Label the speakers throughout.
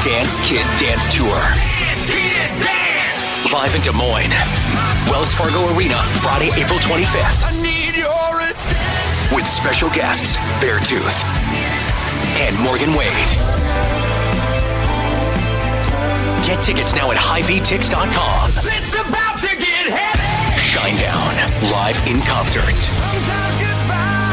Speaker 1: Dance Kid Dance Tour. Live in Des Moines. Wells Fargo Arena, Friday, April 25th. I need your attention. With special guests, Beartooth and Morgan Wade. Get tickets now at HighVTix.com. It's about to get heavy. Shinedown, live in concert.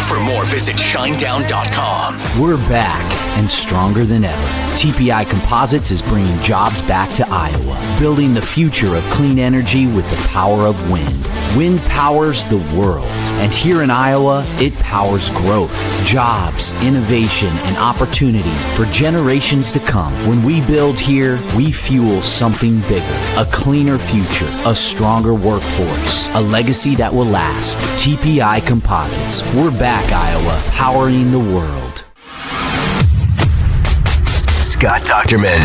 Speaker 1: For more, visit Shinedown.com.
Speaker 2: We're back and stronger than ever. TPI Composites is bringing jobs back to Iowa, building the future of clean energy with the power of wind. Wind powers the world, and here in Iowa, it powers growth, jobs, innovation, and opportunity for generations to come. When we build here, we fuel something bigger, a cleaner future, a stronger workforce, a legacy that will last. TPI Composites. We're back, Iowa, powering the world.
Speaker 3: Scott Dochterman,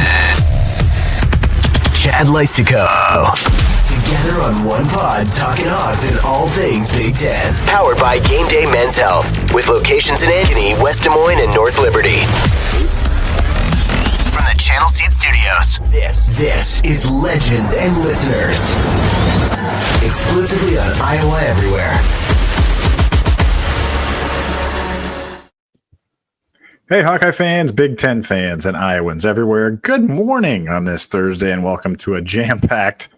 Speaker 3: Chad Leistikow, together on one pod, talking Hawks and all things Big Ten. Powered by GameDay Men's Health, with locations in Ankeny, West Des Moines, and North Liberty. From the Channel Seed Studios, this is Legends and Listeners, exclusively on Iowa Everywhere.
Speaker 4: Hey, Hawkeye fans, Big Ten fans, and Iowans everywhere. Good morning on this Thursday, and welcome to a jam-packed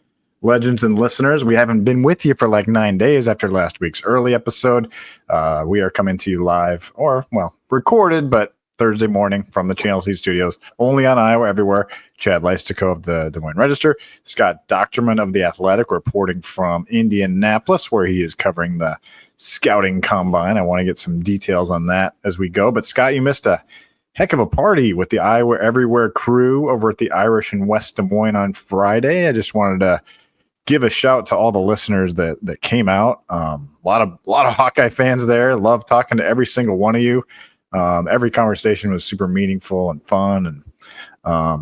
Speaker 4: Legends and Listeners. We haven't been with you for like 9 days after last week's early episode. We are coming to you live, or, well, recorded, but Thursday morning from the Channel Seed Studios, only on Iowa Everywhere. Chad Leistikow of the Des Moines Register, Scott Dochterman of The Athletic, reporting from Indianapolis, where he is covering the scouting combine. I want to get some details on that as we go. But Scott, you missed a heck of a party with the Iowa Everywhere crew over at the Irish in West Des Moines on Friday. I just wanted to give a shout to all the listeners that came out. A lot of Hawkeye fans there. Love talking to every single one of you. Every conversation was super meaningful and fun, and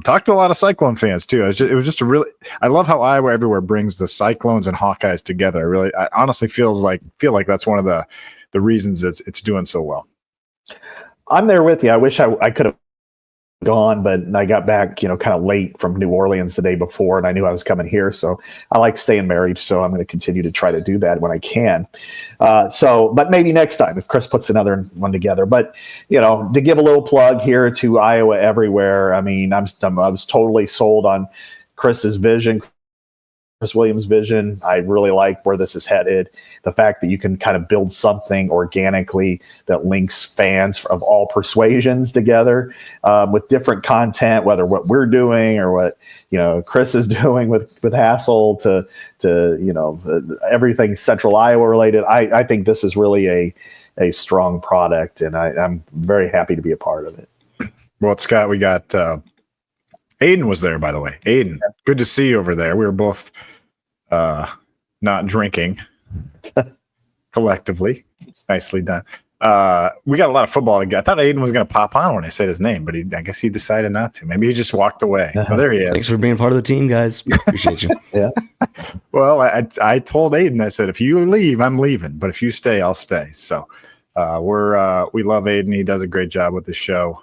Speaker 4: talked to a lot of Cyclone fans too. It was just a really, I love how Iowa Everywhere brings the Cyclones and Hawkeyes together. I honestly feel like that's one of the reasons it's doing so well.
Speaker 5: I'm there with you. I wish I could have gone, but I got back, kind of late from New Orleans the day before, and I knew I was coming here. So I like staying married, so I'm going to continue to try to do that when I can. But maybe next time if Chris puts another one together. But to give a little plug here to Iowa Everywhere. I mean, I was totally sold on Chris's vision. Chris Williams' vision. I really like where this is headed. The fact that you can kind of build something organically that links fans of all persuasions together with different content, whether what we're doing or what Chris is doing with Hassel to everything Central Iowa related. I think this is really a strong product, and I'm very happy to be a part of it.
Speaker 4: Well, Scott, we got Aiden was there, by the way. Aiden, good to see you over there. We were both not drinking collectively. Nicely done. We got a lot of football to get. I thought Aiden was going to pop on when I said his name, but I guess he decided not to. Maybe he just walked away. Oh, there he is.
Speaker 6: Thanks for being part of the team, guys. Appreciate you.
Speaker 5: Yeah.
Speaker 4: Well, I told Aiden, I said, if you leave, I'm leaving. But if you stay, I'll stay. So we love Aiden. He does a great job with the show.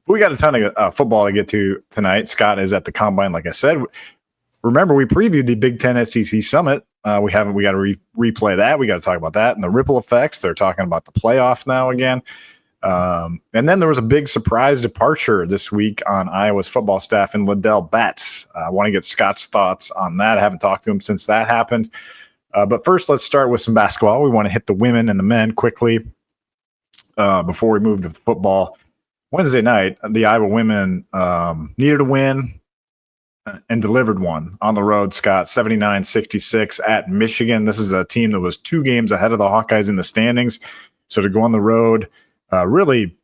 Speaker 4: We got a ton of football to get to tonight. Scott is at the Combine, like I said. Remember, we previewed the Big Ten SEC Summit. We got to replay that. We got to talk about that and the ripple effects. They're talking about the playoff now again. And then there was a big surprise departure this week on Iowa's football staff in Liddell Betts. I want to get Scott's thoughts on that. I haven't talked to him since that happened. But first, let's start with some basketball. We want to hit the women and the men quickly before we move to the football. Wednesday night, the Iowa women needed a win and delivered one on the road, Scott, 79-66 at Michigan. This is a team that was 2 games ahead of the Hawkeyes in the standings. So to go on the road, really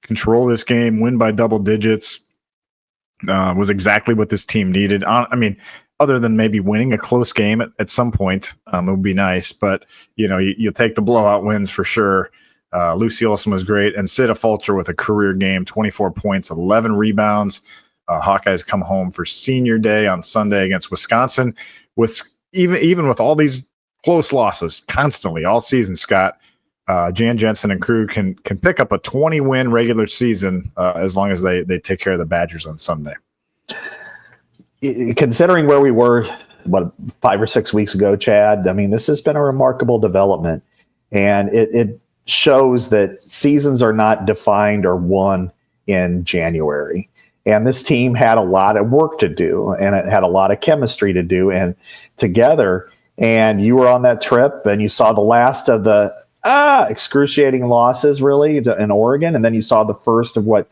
Speaker 4: control this game, win by double digits, was exactly what this team needed. Other than maybe winning a close game at some point, it would be nice. But, you'll take the blowout wins for sure. Lucy Olson was great, and Sida Fulcher with a career game, 24 points, 11 rebounds. Hawkeyes come home for senior day on Sunday against Wisconsin. With even with all these close losses constantly all season, Scott, Jan Jensen and crew can pick up a 20-win regular season as long as they take care of the Badgers on Sunday.
Speaker 5: Considering where we were, 5 or 6 weeks ago, Chad, I mean, this has been a remarkable development. And it shows that seasons are not defined or won in January. And this team had a lot of work to do, and it had a lot of chemistry to do, and together. And you were on that trip, and you saw the last of the excruciating losses, really, in Oregon, and then you saw the first of what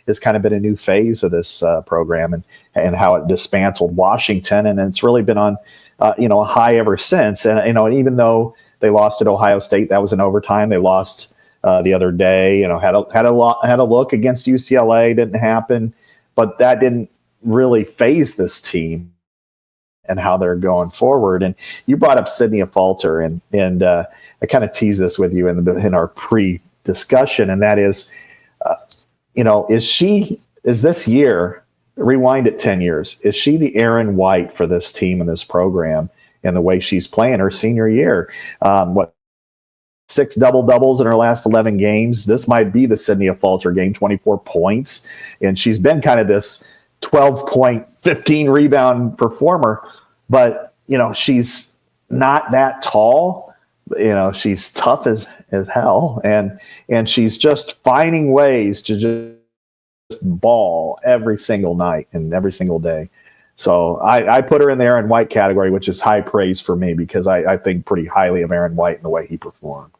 Speaker 5: has kind of been a new phase of this program, and how it dismantled Washington, and it's really been on a high ever since. And even though they lost at Ohio State, that was in overtime. They lost the other day. Had a look against UCLA, didn't happen, but that didn't really phase this team and how they're going forward. And you brought up Sydney Falter, and I kind of teased this with you in our pre-discussion, and that is, is this year, rewind it 10 years, is she the Aaron White for this team and this program and the way she's playing her senior year? 6 double-doubles in her last 11 games. This might be the Sydney Falter game, 24 points. And she's been kind of this 12-point, 15 rebound performer, but she's not that tall. She's tough as hell, and she's just finding ways to just ball every single night and every single day. So I put her in the Aaron White category, which is high praise for me, because I think pretty highly of Aaron White and the way he performed.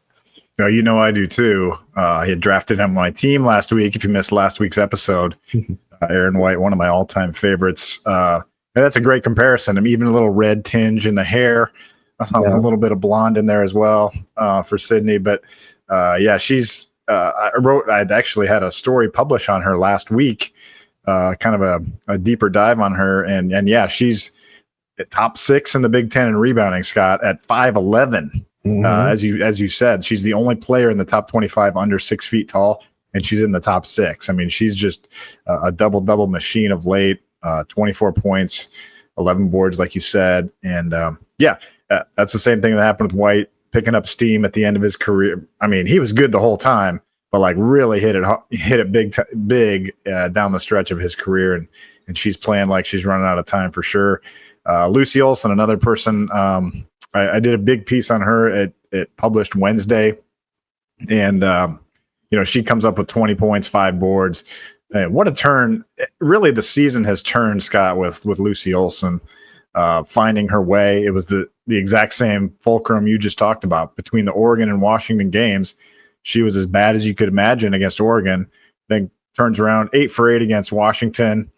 Speaker 4: I do too. I had drafted him on my team last week. If you missed last week's episode, Aaron White, one of my all-time favorites. And that's a great comparison. I mean, even a little red tinge in the hair, a little bit of blonde in there as well for Sydney. But she's. I'd actually had a story published on her last week, kind of a deeper dive on her, and she's at top 6 in the Big Ten in rebounding, Scott, at 5'11". As you said, she's the only player in the top 25 under 6 feet tall, and she's in the top 6. I mean, she's just a double machine of late. 24 points, 11 boards, like you said, and that's the same thing that happened with White, picking up steam at the end of his career. I mean, he was good the whole time, but like really hit it big down the stretch of his career, and she's playing like she's running out of time for sure. Lucy Olson, another person. I did a big piece on her. It published Wednesday, and she comes up with 20 points, 5 boards. What a turn! Really, the season has turned, Scott, with Lucy Olson finding her way. It was the exact same fulcrum you just talked about between the Oregon and Washington games. She was as bad as you could imagine against Oregon, then turns around 8 for 8 against Washington.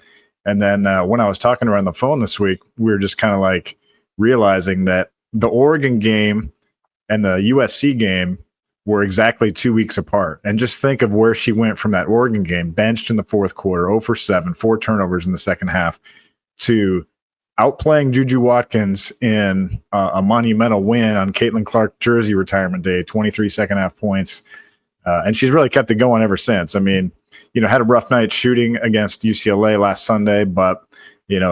Speaker 4: And then when I was talking to her on the phone this week, we were just kind of like realizing that the Oregon game and the USC game were exactly 2 weeks apart. And just think of where she went from that Oregon game, benched in the fourth quarter, 0 for 7, 4 turnovers in the second half, to outplaying Juju Watkins in a monumental win on Caitlin Clark jersey retirement day, 23 second half points. And she's really kept it going ever since. I mean, had a rough night shooting against UCLA last Sunday, but,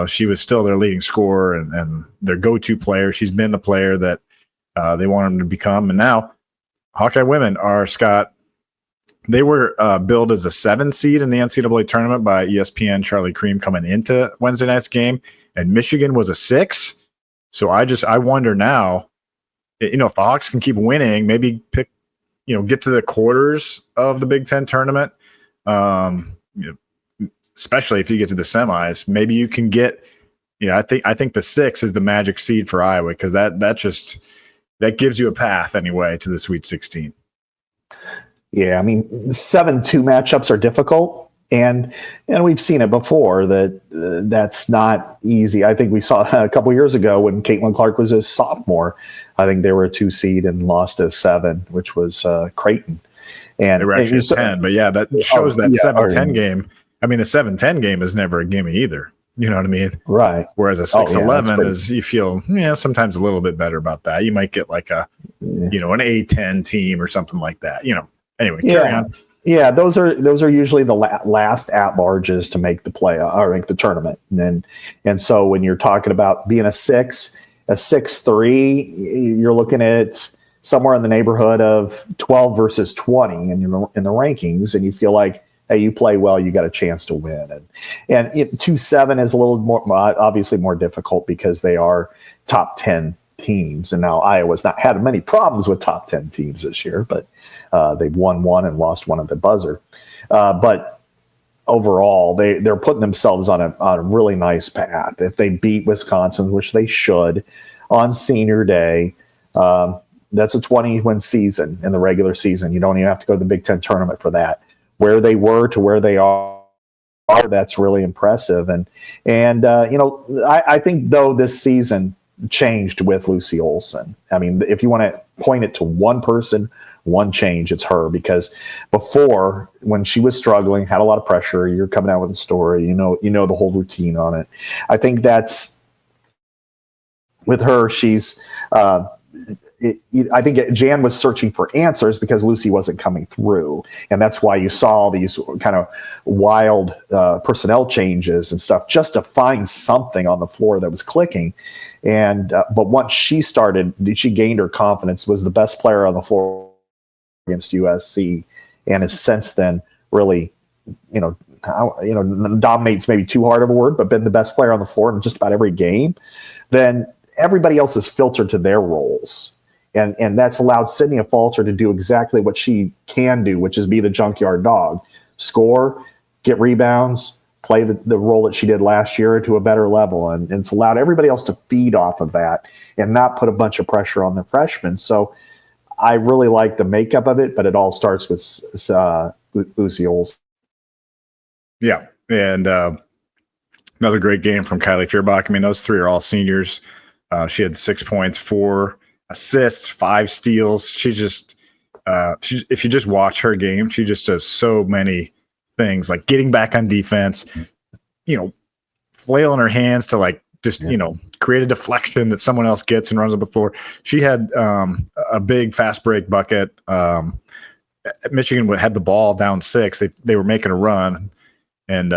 Speaker 4: she was still their leading scorer and their go-to player. She's been the player that they want him to become. And now Hawkeye women are, Scott, they were billed as a 7 seed in the NCAA tournament by ESPN Charlie Cream coming into Wednesday night's game, and Michigan was a 6. So I wonder now, if the Hawks can keep winning, maybe pick, get to the quarters of the Big Ten tournament, especially if you get to the semis, maybe you can get, I think the 6 is the magic seed for Iowa, because that gives you a path anyway to the Sweet 16.
Speaker 5: Yeah, I mean, 7-2 matchups are difficult, and we've seen it before that's not easy. I think we saw a couple years ago when Caitlin Clark was a sophomore. I think they were a 2 seed and lost a 7, which was Creighton. And
Speaker 4: they were actually a 10, but that shows that 7-10 game. I mean, the 7-10 game is never a gimme either. You know what I mean?
Speaker 5: Right.
Speaker 4: Whereas a 6-11 is, you feel sometimes a little bit better about that. You might get like an A10 team or something like that. Anyway, carry on.
Speaker 5: Yeah, those are usually the last at-larges to make the play or make the tournament. And so when you're talking about being a 6'3", you're looking at somewhere in the neighborhood of 12 versus 20 in the rankings, and you feel like, hey, you play well, you got a chance to win. And 2-7 is a little more, obviously more difficult because they are top 10 teams. And now Iowa's not had many problems with top 10 teams this year, but they've won one and lost one at the buzzer. But overall, they're putting themselves on a really nice path. If they beat Wisconsin, which they should, on senior day, that's a 20-win season in the regular season. You don't even have to go to the Big Ten tournament for that. Where they were to where they are, that's really impressive. And I think, though, this season changed with Lucy Olson. I mean, if you want to point it to one person, one change, it's her. Because before, when she was struggling, had a lot of pressure, you're coming out with a story, you know the whole routine on it. I think that's with her. She's I think Jan was searching for answers because Lucy wasn't coming through. And that's why you saw all these kind of wild personnel changes and stuff just to find something on the floor that was clicking. And but once she gained her confidence, was the best player on the floor against USC, and has since then really, dominates maybe too hard of a word, but been the best player on the floor in just about every game. Then everybody else is filtered to their roles. And that's allowed Sydney Falter to do exactly what she can do, which is be the junkyard dog. Score, get rebounds, play the role that she did last year to a better level. And it's allowed everybody else to feed off of that and not put a bunch of pressure on the freshmen. So I really like the makeup of it, but it all starts with Lucy Olson.
Speaker 4: Yeah, and another great game from Kylie Feuerbach. I mean, those three are all seniors. She had 6 points, 4 assists, 5 steals. She just, if you just watch her game, she just does so many things, like getting back on defense, flailing her hands to create a deflection that someone else gets and runs up the floor. She had a big fast break bucket. Michigan had the ball down 6. They were making a run, and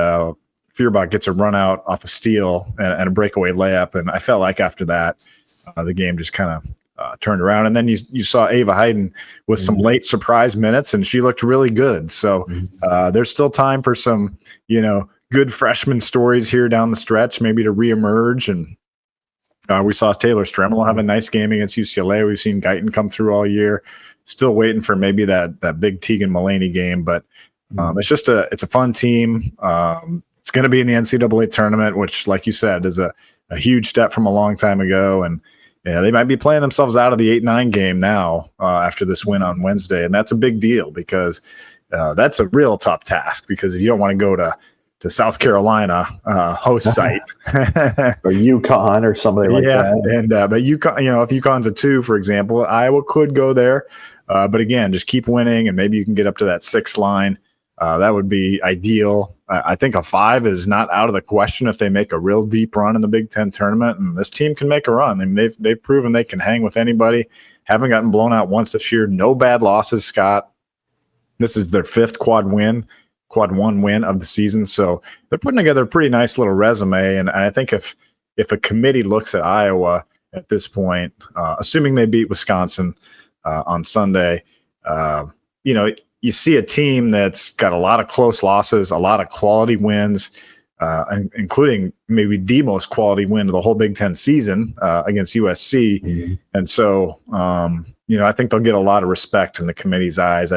Speaker 4: Feuerbach gets a run out off a steal and a breakaway layup. And I felt like after that, the game just kind of turned around. And then you saw Ava Hayden with some late surprise minutes, and she looked really good. So there's still time for some, good freshman stories here down the stretch, maybe to reemerge. And we saw Taylor Stremmel have a nice game against UCLA. We've seen Guyton come through all year. Still waiting for maybe that big Tegan Mulaney game, but it's a fun team. It's going to be in the NCAA tournament, which, like you said, is a huge step from a long time ago. And they might be playing themselves out of the 8-9 game now after this win on Wednesday. And that's a big deal because that's a real tough task, because if you don't want to go to South Carolina host site
Speaker 5: or UConn or somebody like that.
Speaker 4: And but UConn, if UConn's a 2, for example, Iowa could go there. But again, just keep winning, and maybe you can get up to that 6 line. That would be ideal. I think a 5 is not out of the question if they make a real deep run in the Big Ten tournament, and this team can make a run. I mean, they've proven they can hang with anybody. Haven't gotten blown out once this year. No bad losses, Scott. This is their 5th quad 1 win of the season. So they're putting together a pretty nice little resume. And I think if a committee looks at Iowa at this point, assuming they beat Wisconsin on Sunday, you see a team that's got a lot of close losses, a lot of quality wins, including maybe the most quality win of the whole Big Ten season against USC. Mm-hmm. And so, I think they'll get a lot of respect in the committee's eyes.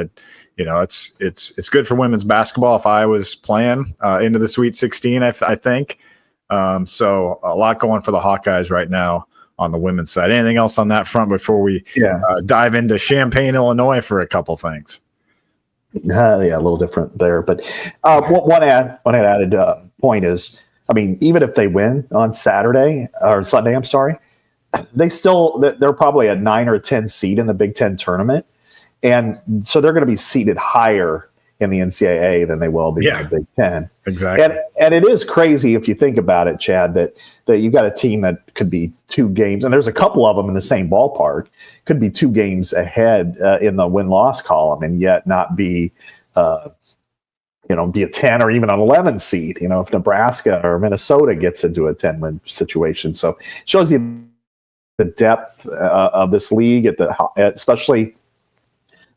Speaker 4: It's good for women's basketball if Iowa's playing into the Sweet 16, I think. So a lot going for the Hawkeyes right now on the women's side. Anything else on that front before we dive into Champaign, Illinois for a couple things?
Speaker 5: A little different there. But one added point is, I mean, even if they win on Saturday or Sunday, they're probably a 9 or 10 seed in the Big Ten tournament. And so they're going to be seated higher in the NCAA than they will be in the Big Ten.
Speaker 4: Exactly.
Speaker 5: And it is crazy if you think about it, Chad, that you got a team that could be 2 games, and there's a couple of them in the same ballpark, could be 2 games ahead in the win-loss column, and yet not be, be a 10 or even an 11 seed, if Nebraska or Minnesota gets into a 10-win situation. So it shows you the depth of this league especially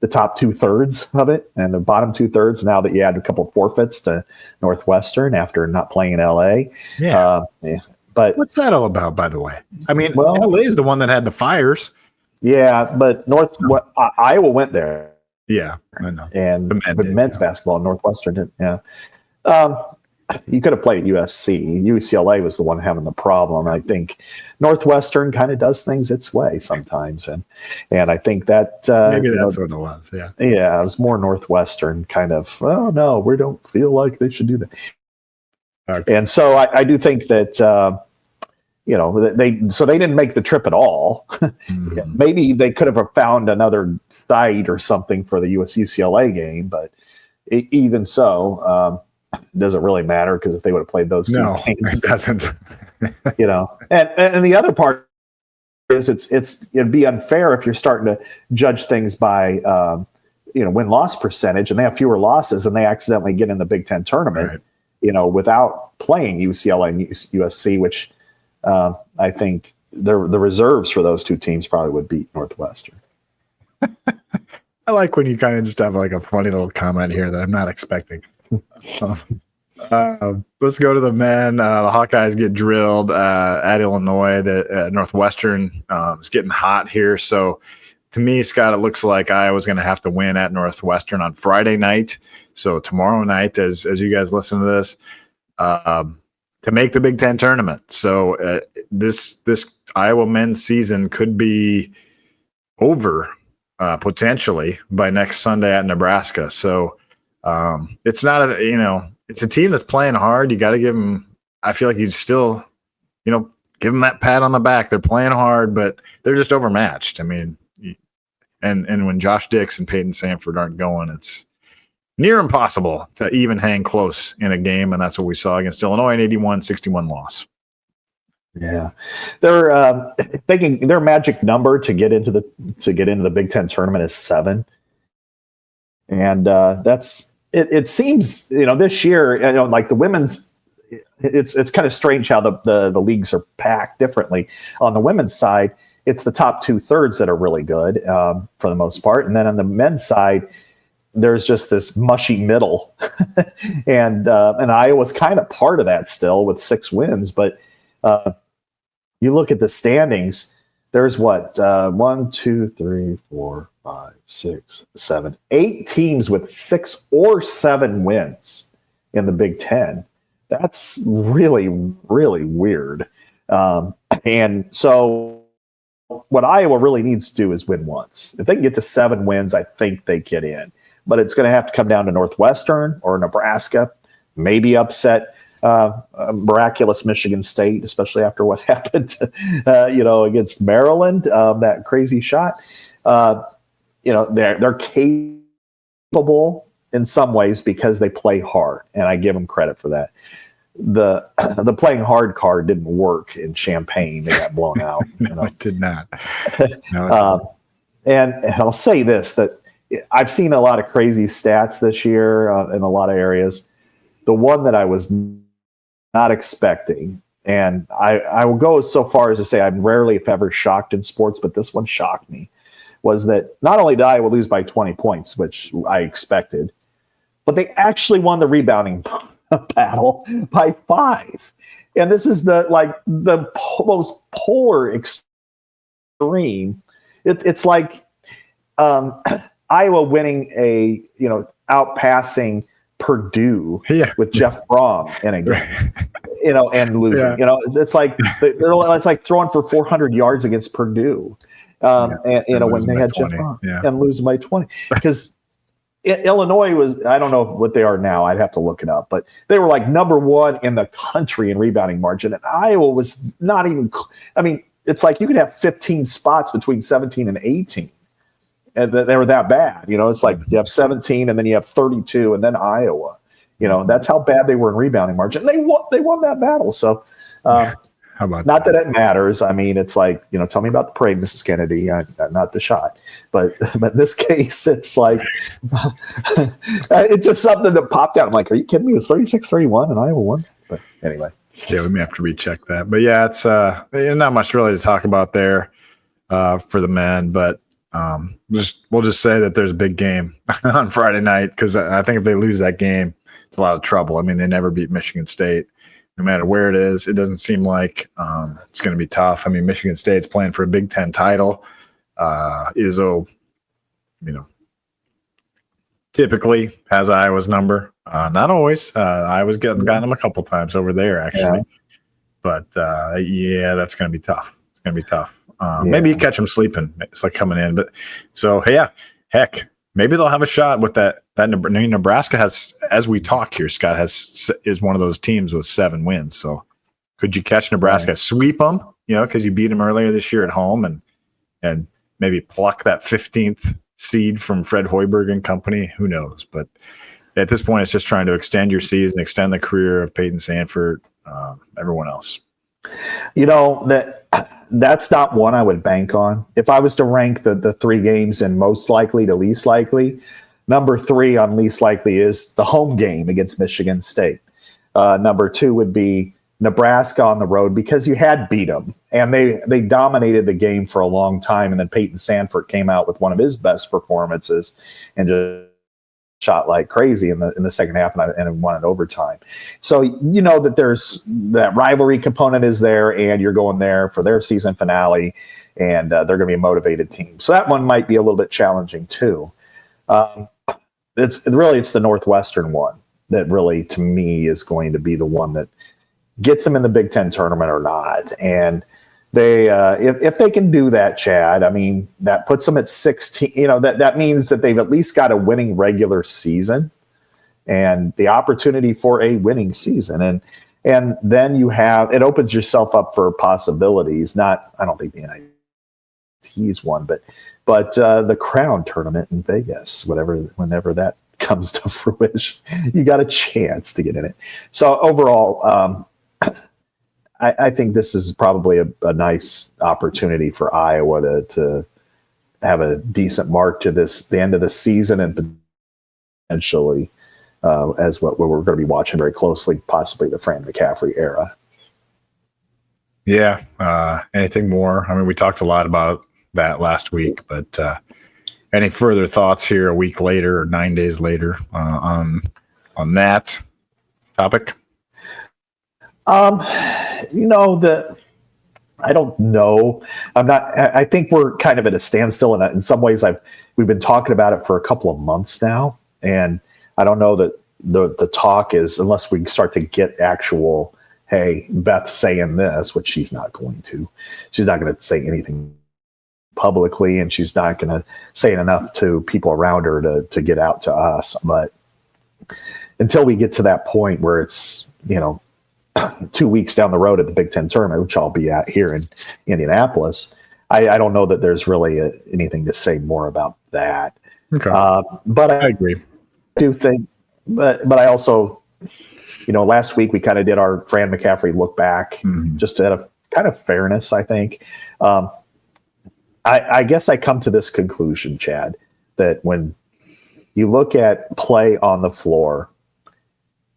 Speaker 5: the top 2/3 of it and the bottom 2/3. Now that you add a couple of forfeits to Northwestern after not playing in LA.
Speaker 4: Yeah.
Speaker 5: But
Speaker 4: what's that all about, by the way? I mean, LA is the one that had the fires.
Speaker 5: Yeah, but Iowa went there.
Speaker 4: Yeah, I know.
Speaker 5: And men's basketball, Northwestern did. Yeah. You could have played at USC. UCLA was the one having the problem. I think Northwestern kind of does things its way sometimes, and I think that
Speaker 4: maybe that's what it was. Yeah,
Speaker 5: it was more Northwestern kind of. Oh no, we don't feel like they should do that. Okay. And so I do think that they didn't make the trip at all. Mm-hmm. Maybe they could have found another site or something for the UCLA game, but even so. It doesn't really matter because if they would have played those two games,
Speaker 4: it doesn't.
Speaker 5: And the other part is it'd be unfair if you're starting to judge things by win-loss percentage, and they have fewer losses and they accidentally get in the Big Ten tournament, right. Without playing UCLA and USC, which I think the reserves for those two teams probably would beat Northwestern.
Speaker 4: I like when you kind of just have like a funny little comment here that I'm not expecting. Let's go to the men. The Hawkeyes get drilled at Illinois. The Northwestern is getting hot here. So to me, Scott, it looks like Iowa's going to have to win at Northwestern on Friday night. So tomorrow night, as you guys listen to this, to make the Big Ten tournament. So this Iowa men's season could be over potentially by next Sunday at Nebraska. So it's not it's a team that's playing hard. You got to give them, I feel like you still, give them that pat on the back. They're playing hard, but they're just overmatched. I mean, and when Josh Dix and Peyton Sanford aren't going, it's near impossible to even hang close in a game. And that's what we saw against Illinois, an 81-61 loss.
Speaker 5: Yeah. They're thinking their magic number to get into the Big Ten tournament is 7. And that's, it seems, this year, like the women's, it's kind of strange how the leagues are packed differently. On the women's side, it's the top 2/3 that are really good for the most part. And then on the men's side, there's just this mushy middle. and Iowa's kind of part of that still with 6 wins. But you look at the standings, there's 1, 2, 3, 4, 5, 6, 7, 8 teams with 6 or 7 wins in the Big Ten. That's really, really weird. And so what Iowa really needs to do is win once. If they can get to 7 wins, I think they get in. But it's going to have to come down to Northwestern or Nebraska, maybe upset miraculous Michigan State, especially after what happened, against Maryland, that crazy shot. They're capable in some ways because they play hard, and I give them credit for that. The playing hard card didn't work in Champaign; they got blown out.
Speaker 4: No, it did not.
Speaker 5: And I'll say this: that I've seen a lot of crazy stats this year in a lot of areas. The one that I was not expecting, and I will go so far as to say I'm rarely, if ever, shocked in sports, but this one shocked me, was that not only did Iowa lose by 20 points, which I expected, but they actually won the rebounding battle by 5. And this is the most polar extreme. It's like Iowa winning outpassing Purdue with Jeff Brom in a game, and losing. Yeah. It's like it's like throwing for 400 yards against Purdue, when they had 20. Jeff Brom and losing by 20. Because Illinois was, I don't know what they are now. I'd have to look it up, but they were like number 1 in the country in rebounding margin, and Iowa was not even. I mean, it's like you could have 15 spots between 17 and 18. And they were that bad. It's like you have 17 and then you have 32 and then Iowa. That's how bad they were in rebounding margin. They won that battle. So
Speaker 4: how about
Speaker 5: not that it matters. I mean, it's like, tell me about the parade, Mrs. Kennedy, not the shot. But in this case, it's like it's just something that popped out. I'm like, are you kidding me? It was 36-31 and Iowa won. But anyway.
Speaker 4: Yeah, we may have to recheck that. But yeah, it's not much really to talk about there for the men. But we'll just say that there's a big game on Friday night, because I think if they lose that game, it's a lot of trouble. I mean, they never beat Michigan State. No matter where it is, it doesn't seem like it's going to be tough. I mean, Michigan State's playing for a Big Ten title. Izzo, typically has Iowa's number. Not always. Iowa's gotten them a couple times over there, actually. Yeah. But, that's going to be tough. It's going to be tough. Maybe you catch them sleeping. It's like coming in. But so, heck, maybe they'll have a shot with that. Nebraska has, as we talk here, Scott, is one of those teams with 7 wins. So could you catch Nebraska, sweep them, because you beat them earlier this year at home, and maybe pluck that 15th seed from Fred Hoiberg and company? Who knows? But at this point, it's just trying to extend your season, extend the career of Peyton Sanford, everyone else.
Speaker 5: That's not one I would bank on. If I was to rank the 3 games in most likely to least likely, number 3 on least likely is the home game against Michigan State. Number 2 would be Nebraska on the road, because you had beat them and they dominated the game for a long time. And then Peyton Sanford came out with one of his best performances and just shot like crazy in the second half and won in overtime. So that there's that rivalry component is there, and you're going there for their season finale, and they're going to be a motivated team. So that one might be a little bit challenging too. It's the Northwestern one that really, to me, is going to be the one that gets them in the Big Ten tournament or not. And they, if they can do that, Chad, I mean, that puts them at 16. That means that they've at least got a winning regular season and the opportunity for a winning season. And then it opens yourself up for possibilities. I don't think the NIT's one, but the Crown tournament in Vegas, whenever that comes to fruition, you got a chance to get in it. So overall, I think this is probably a nice opportunity for Iowa to have a decent mark to the end of the season, and potentially as what we're going to be watching very closely, possibly the Fran McCaffery era.
Speaker 4: Yeah. Anything more? I mean, we talked a lot about that last week, but any further thoughts here a week later or 9 days later on that topic?
Speaker 5: I don't know. I think we're kind of at a standstill, and in some ways we've been talking about it for a couple of months now. And I don't know that the talk is, unless we start to get actual, hey, Beth's saying this, which she's not going to. She's not going to say anything publicly, and she's not going to say it enough to people around her to get out to us. But until we get to that point where it's, 2 weeks down the road at the Big Ten tournament, which I'll be at here in Indianapolis, I don't know that there's really anything to say more about that.
Speaker 4: Okay.
Speaker 5: But
Speaker 4: I agree.
Speaker 5: I do think, but I also, last week we kind of did our Fran McCaffery look back, just out of kind of fairness, I think. I guess I come to this conclusion, Chad, that when you look at play on the floor,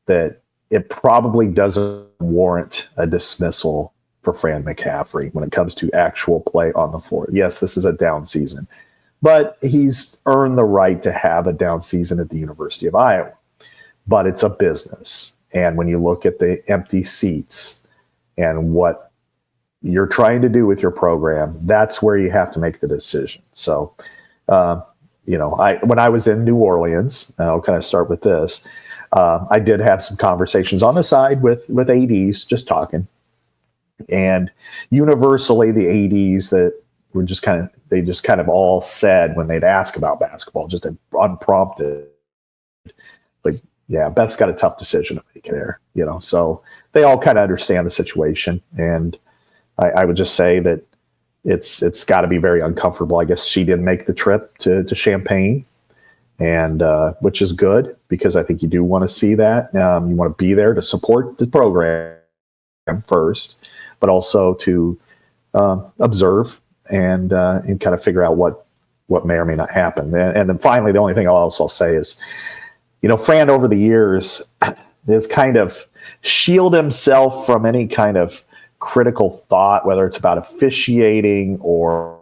Speaker 5: that it probably doesn't warrant a dismissal for Fran McCaffery when it comes to actual play on the floor. Yes, this is a down season, but he's earned the right to have a down season at the University of Iowa. But it's a business. And when you look at the empty seats and what you're trying to do with your program, that's where you have to make the decision. So, when I was in New Orleans, I'll kind of start with this. I did have some conversations on the side with ADs, just talking. And universally, the ADs that were just kind of all said when they'd ask about basketball, just unprompted, like, yeah, Beth's got a tough decision to make there, So they all kind of understand the situation. And I would just say that it's got to be very uncomfortable. I guess she didn't make the trip to Champaign, and which is good, because I think you do want to see that. You want to be there to support the program first, but also to observe and kind of figure out what may or may not happen. And then finally, the only thing I'll say is, Fran over the years, is kind of shield himself from any kind of critical thought, whether it's about officiating or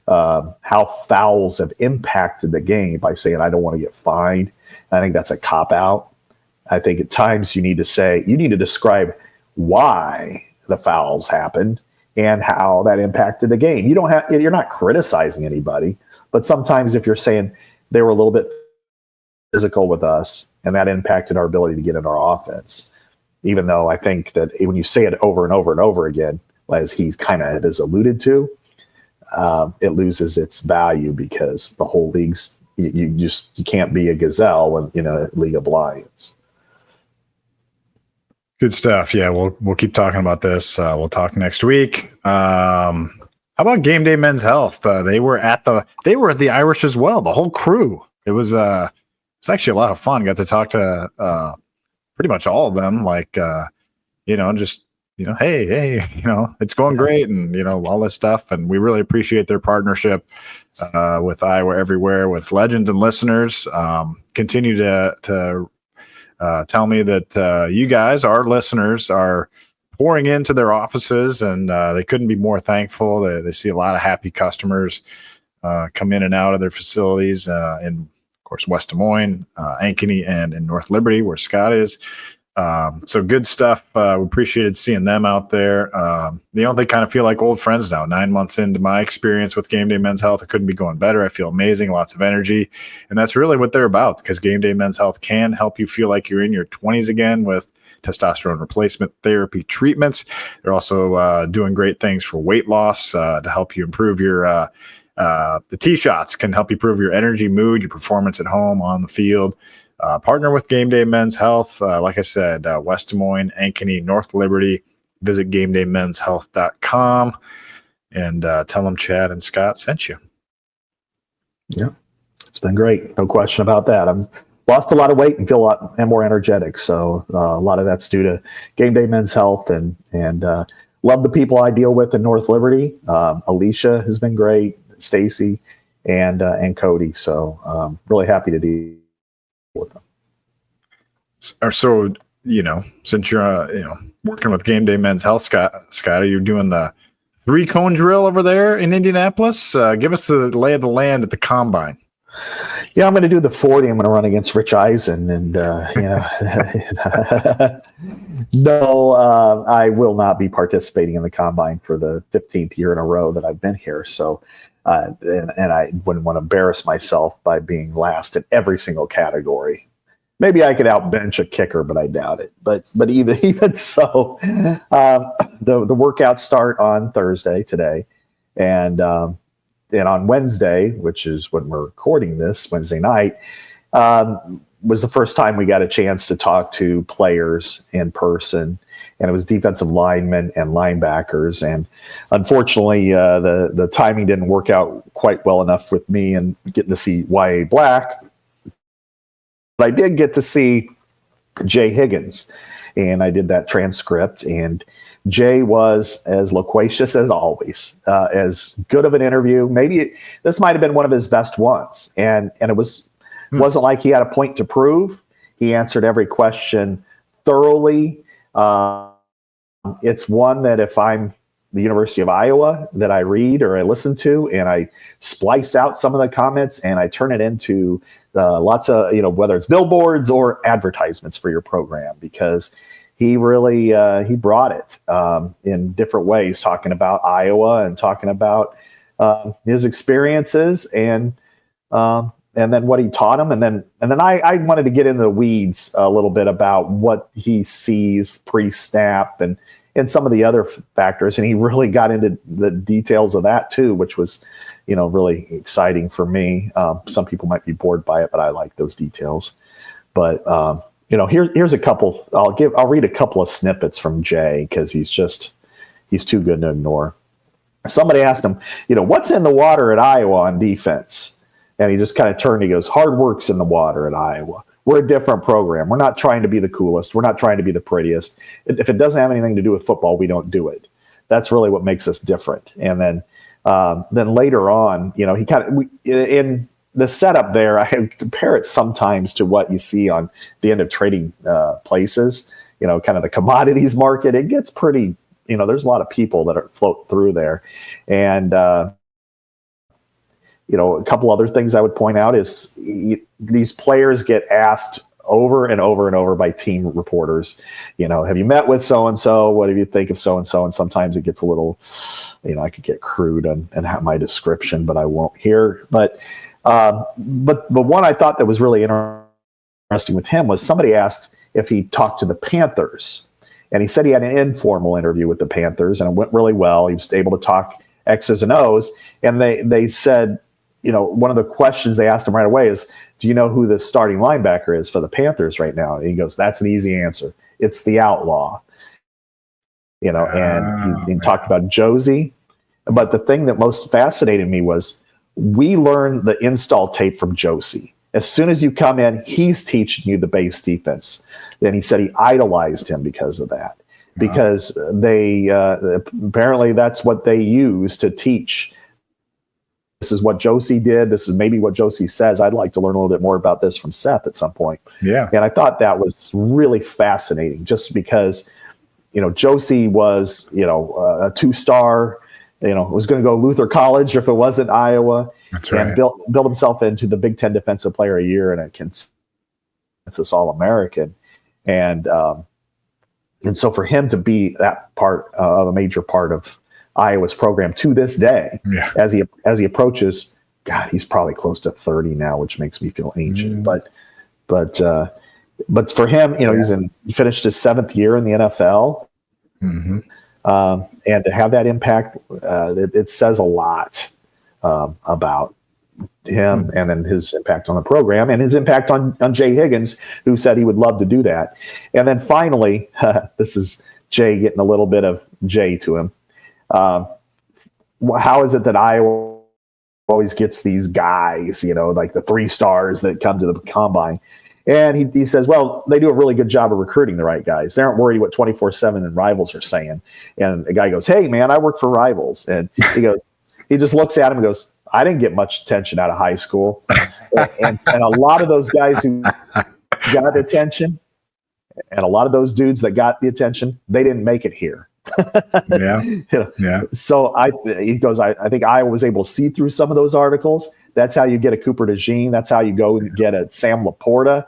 Speaker 5: how fouls have impacted the game, by saying, I don't want to get fined. I think that's a cop-out. I think at times you need to describe why the fouls happened and how that impacted the game. You're not criticizing anybody, but sometimes if you're saying they were a little bit physical with us and that impacted our ability to get into our offense, even though I think that when you say it over and over and over again, as he kind of has alluded to, it loses its value because the whole league's you can't be a gazelle when a league of lions.
Speaker 4: Good stuff. Yeah, we'll keep talking about this. We'll talk next week. How about GameDay Men's Health? They were at the Irish as well. The whole crew. It was actually a lot of fun. Got to talk to pretty much all of them. Hey, it's going great, and all this stuff. And we really appreciate their partnership with Iowa Everywhere, with legends and listeners. Continue to tell me that you guys, our listeners, are pouring into their offices, and they couldn't be more thankful. They see a lot of happy customers come in and out of their facilities in, of course, West Des Moines, Ankeny, and in North Liberty, where Scott is. So good stuff. We appreciated seeing them out there. They kind of feel like old friends now. 9 months into my experience with GameDay Men's Health, it couldn't be going better. I feel amazing, lots of energy. And that's really what they're about, because GameDay Men's Health can help you feel like you're in your 20s again with testosterone replacement therapy treatments. They're also doing great things for weight loss to help you improve your the tee shots can help you improve your energy, mood, your performance at home, on the field. Partner with GameDay Men's Health. Like I said, West Des Moines, Ankeny, North Liberty. Visit GameDayMen'sHealth.com and tell them Chad and Scott sent you.
Speaker 5: Yeah, it's been great. No question about that. I've lost a lot of weight and feel a lot more energetic. So a lot of that's due to GameDay Men's Health and love the people I deal with in North Liberty. Alicia has been great, Stacy, and Cody. So really happy to deal with them.
Speaker 4: So, since you're working with GameDay Men's Health, Scott, are you doing the 3-cone drill over there in Indianapolis? Give us the lay of the land at the combine.
Speaker 5: Yeah, I'm going to do the 40. I'm going to run against Rich Eisen, and no, I will not be participating in the combine for the 15th year in a row that I've been here. So, and I wouldn't want to embarrass myself by being last in every single category. Maybe I could outbench a kicker, but I doubt it. But even so, the workouts start on Thursday today, and on Wednesday, which is when we're recording this, Wednesday night, was the first time we got a chance to talk to players in person, and it was defensive linemen and linebackers. And unfortunately, the timing didn't work out quite well enough with me and getting to see Y.A. Black. But I did get to see Jay Higgins, and I did that transcript, and Jay was as loquacious as always, as good of an interview. Maybe this might have been one of his best ones, and it wasn't like he had a point to prove. He answered every question thoroughly. It's one that if I'm the University of Iowa, that I read or I listen to, and I splice out some of the comments and I turn it into lots of, whether it's billboards or advertisements for your program, because he really he brought it in different ways, talking about Iowa and talking about his experiences and then what he taught him, and then I wanted to get into the weeds a little bit about what he sees pre-snap and some of the other factors, and he really got into the details of that too, which was really exciting for me. Some people might be bored by it, but I like those details. But here's a couple. I'll read a couple of snippets from Jay, because he's too good to ignore. Somebody asked him, what's in the water at Iowa on defense? And he just kind of turned. He goes, hard work's in the water at Iowa. We're a different program. We're not trying to be the coolest. We're not trying to be the prettiest. If it doesn't have anything to do with football, we don't do it. That's really what makes us different. And then later on, he kind of in the setup there, I compare it sometimes to what you see on the end of trading places, kind of the commodities market. It gets pretty, there's a lot of people that float through there. And, a couple other things I would point out is these players get asked over and over and over by team reporters, have you met with so-and-so? What do you think of so-and-so? And sometimes it gets a little, I could get crude and have my description, but I won't here. But one I thought that was really interesting with him was somebody asked if he talked to the Panthers, and he said he had an informal interview with the Panthers and it went really well. He was able to talk X's and O's, and they said, one of the questions they asked him right away is, do you know who the starting linebacker is for the Panthers right now? And he goes, that's an easy answer. It's the Outlaw. And he talked about Josie. But the thing that most fascinated me was we learned the install tape from Josie. As soon as you come in, he's teaching you the base defense. Then he said he idolized him because of that. Because they apparently that's what they use to teach. This is what Josie did. This is maybe what Josie says. I'd like to learn a little bit more about this from Seth at some point.
Speaker 4: Yeah.
Speaker 5: And I thought that was really fascinating just because, Josie was, a 2-star, was going to go Luther College if it wasn't Iowa.
Speaker 4: That's right.
Speaker 5: And built himself into the Big Ten Defensive Player of the Year and a consensus All-American. And so for him to be that part of a major part of Iowa's program to this day, as he approaches, God, he's probably close to 30 now, which makes me feel ancient. But for him, he finished his 7th year in the NFL, and to have that impact, it says a lot about him, and then his impact on the program, and his impact on Jay Higgins, who said he would love to do that. And then finally, this is Jay getting a little bit of Jay to him. How is it that Iowa always gets these guys, like the 3 stars that come to the combine? And he says, well, they do a really good job of recruiting the right guys. They aren't worried what 24/7 and Rivals are saying. And the guy goes, hey, man, I work for Rivals. And he just looks at him and goes, I didn't get much attention out of high school. and a lot of those guys who got attention and a lot of those dudes that got the attention, they didn't make it here.
Speaker 4: Yeah.
Speaker 5: So he goes, I think Iowa was able to see through some of those articles. That's how you get a Cooper DeJean. That's how you go and get a Sam Laporta.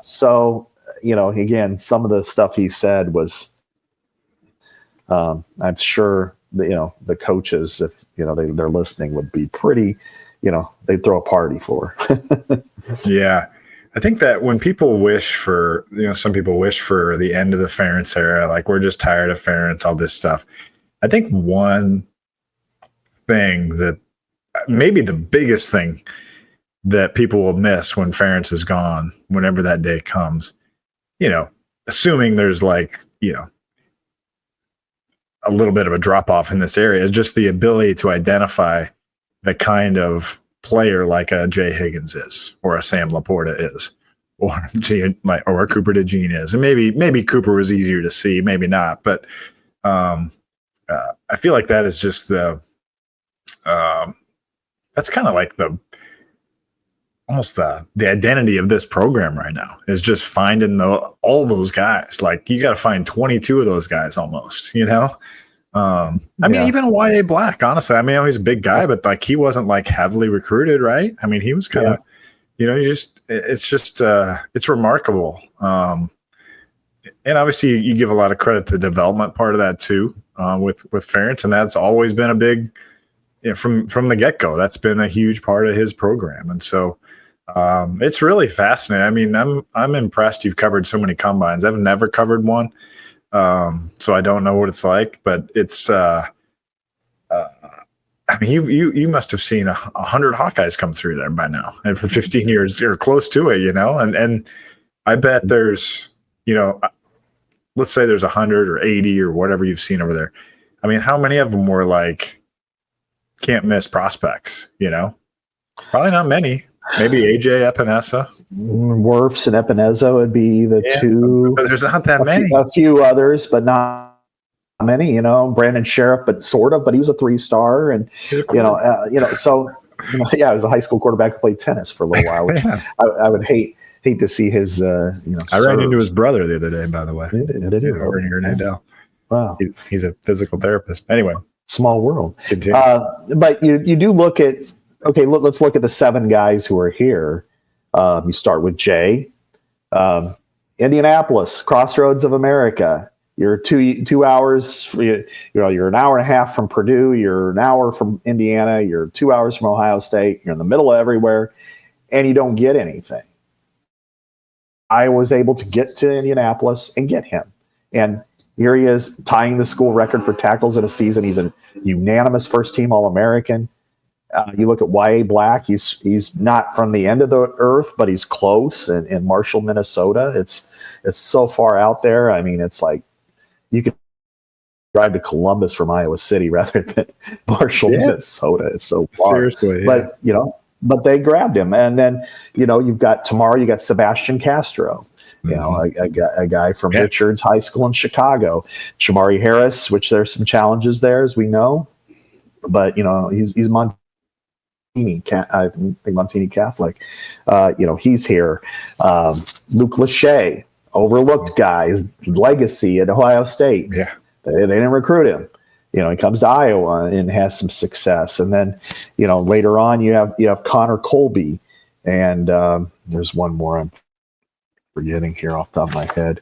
Speaker 5: So, again, some of the stuff he said was, I'm sure that, the coaches, if, they're listening, would be pretty, they'd throw a party for.
Speaker 4: Yeah. I think that when people wish for, some people wish for the end of the Ferentz era, like we're just tired of Ferentz, all this stuff. I think one thing that maybe the biggest thing that people will miss when Ferentz is gone, whenever that day comes, assuming there's a little bit of a drop off in this area, is just the ability to identify the kind of player like a Jay Higgins is, or a Sam Laporta is, or a Cooper DeJean is. And maybe Cooper was easier to see, maybe not, but I feel like that is just the that's kind of like almost the identity of this program right now, is just finding all those guys. Like you got to find 22 of those guys almost, I mean, even YA Black, honestly, I mean, he's a big guy, but like he wasn't like heavily recruited, right? I mean, he was kind of, it's remarkable. And obviously you give a lot of credit to the development part of that too, with Ferentz, and that's always been a big, from the get-go, that's been a huge part of his program. And so it's really fascinating. I mean, I'm impressed you've covered so many combines. I've never covered one. So I don't know what it's like, but it's, I mean, you must have seen 100 Hawkeyes come through there by now, and for 15 years or close to it, and I bet there's, let's say there's 100 or 80 or whatever you've seen over there. I mean, how many of them were like can't miss prospects? Probably not many. Maybe AJ Epinesa.
Speaker 5: Werfs and Epinesa would be the two.
Speaker 4: But there's not that many.
Speaker 5: A few others, but not many. Brandon Sheriff, but he was a 3-star, and so Yeah, I was a high school quarterback who played tennis for a little while, which I would hate to see his. I
Speaker 4: ran into his brother the other day, by the way.
Speaker 5: Did you?
Speaker 4: Over here in Adel.
Speaker 5: Wow,
Speaker 4: he's a physical therapist. Anyway,
Speaker 5: small world.
Speaker 4: Continue.
Speaker 5: But you do look at let's look at the 7 guys who are here. You start with Jay, Indianapolis, crossroads of America. You're 2 hours. You're an hour and a half from Purdue. You're an hour from Indiana. You're 2 hours from Ohio State. You're in the middle of everywhere, and you don't get anything. I was able to get to Indianapolis and get him, and here he is tying the school record for tackles in a season. He's a unanimous first-team All-American. You look at Y.A. Black. He's not from the end of the earth, but he's close. In Marshall, Minnesota, it's so far out there. I mean, it's like you could drive to Columbus from Iowa City rather than Marshall, Minnesota. It's so far.
Speaker 4: Seriously, yeah.
Speaker 5: But they grabbed him, and then you've got tomorrow. You got Sebastian Castro. A guy from Richards High School in Chicago. Shamari Harris, which there's some challenges there, as we know, but he's Montini. I think Montini Catholic. He's here. Luke Lachey, overlooked guy, legacy at Ohio State.
Speaker 4: Yeah,
Speaker 5: they didn't recruit him. He comes to Iowa and has some success, and then later on you have Connor Colby, and there's one more I'm forgetting here off the top of my head.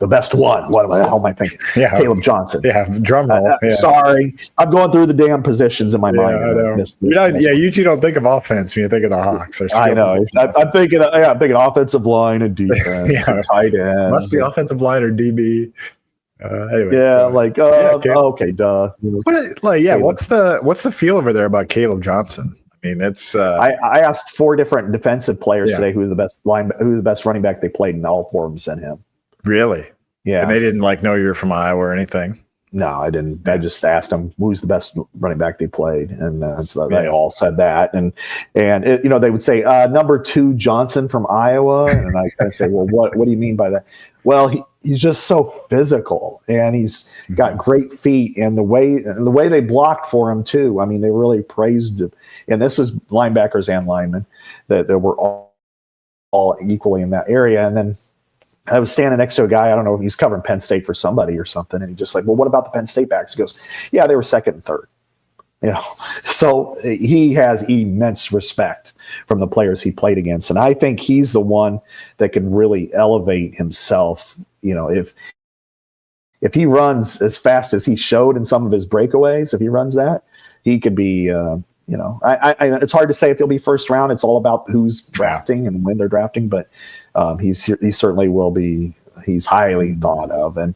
Speaker 5: The best one. What the hell am I thinking?
Speaker 4: Yeah,
Speaker 5: Caleb Johnson.
Speaker 4: Yeah, drum roll.
Speaker 5: Sorry, I'm going through the damn positions in my mind.
Speaker 4: I know. You two don't think of offense when you think of the Hawks.
Speaker 5: I know. I'm thinking offensive line and defense, tight end.
Speaker 4: Must be offensive line or DB. Anyway,
Speaker 5: okay, duh.
Speaker 4: What's the feel over there about Caleb Johnson? I mean, it's.
Speaker 5: I asked 4 different defensive players today who's the best running back they played, and all 4 of them sent him.
Speaker 4: Really?
Speaker 5: Yeah.
Speaker 4: And they didn't know you're from Iowa or anything.
Speaker 5: No, I didn't. I just asked them who's the best running back they played, and so they all said that. And they would say number 2 Johnson from Iowa, and I say, well, what do you mean by that? Well, he's just so physical, and he's got great feet, and the way they blocked for him too. I mean, they really praised him. And this was linebackers and linemen that were all equally in that area. And then I was standing next to a guy, I don't know if he's covering Penn State for somebody or something, and he just like, well, what about the Penn State backs? He goes, yeah, they were 2nd and 3rd. So he has immense respect from the players he played against, and I think he's the one that can really elevate himself. If he runs as fast as he showed in some of his breakaways, if he runs that, he could be. It's hard to say if he'll be first round. It's all about who's drafting and when they're drafting, but he certainly will be. He's highly thought of, and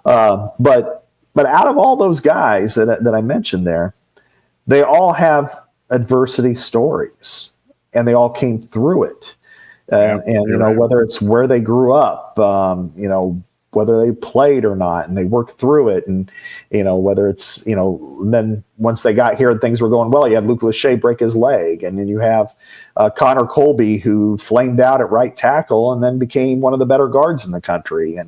Speaker 5: but out of all those guys that I mentioned there, they all have adversity stories, and they all came through it. Whether it's where they grew up, whether they played or not, and they worked through it, and whether it's then once they got here and things were going well, you had Luke Lachey break his leg, and then you have Connor Colby, who flamed out at right tackle and then became one of the better guards in the country,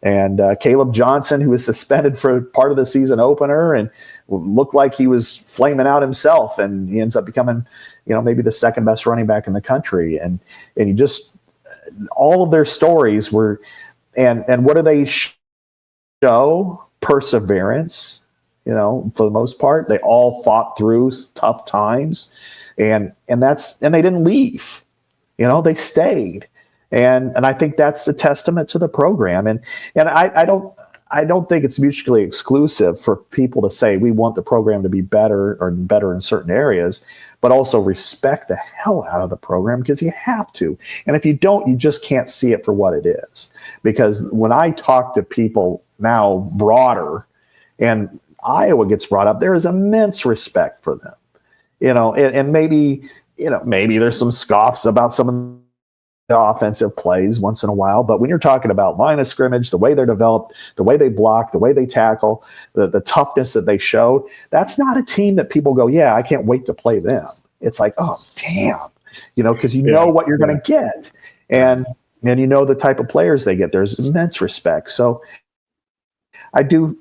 Speaker 5: and Caleb Johnson, who was suspended for part of the season opener and looked like he was flaming out himself, and he ends up becoming maybe the 2nd best running back in the country, and you just all of their stories were. And what do they show? Perseverance, for the most part. They all fought through tough times, and they didn't leave. They stayed. And I think that's a testament to the program. And I don't think it's mutually exclusive for people to say we want the program to be better in certain areas, but also respect the hell out of the program, because you have to. And if you don't, you just can't see it for what it is. Because when I talk to people now broader, and Iowa gets brought up, there is immense respect for them. And maybe there's some scoffs about some of the offensive plays once in a while, but when you're talking about line of scrimmage, the way they're developed, the way they block, the way they tackle, the toughness that they showed, that's not a team that people go, yeah, I can't wait to play them. It's like, oh, damn, because know what you're going to get. And the type of players they get. There's immense respect. So I do,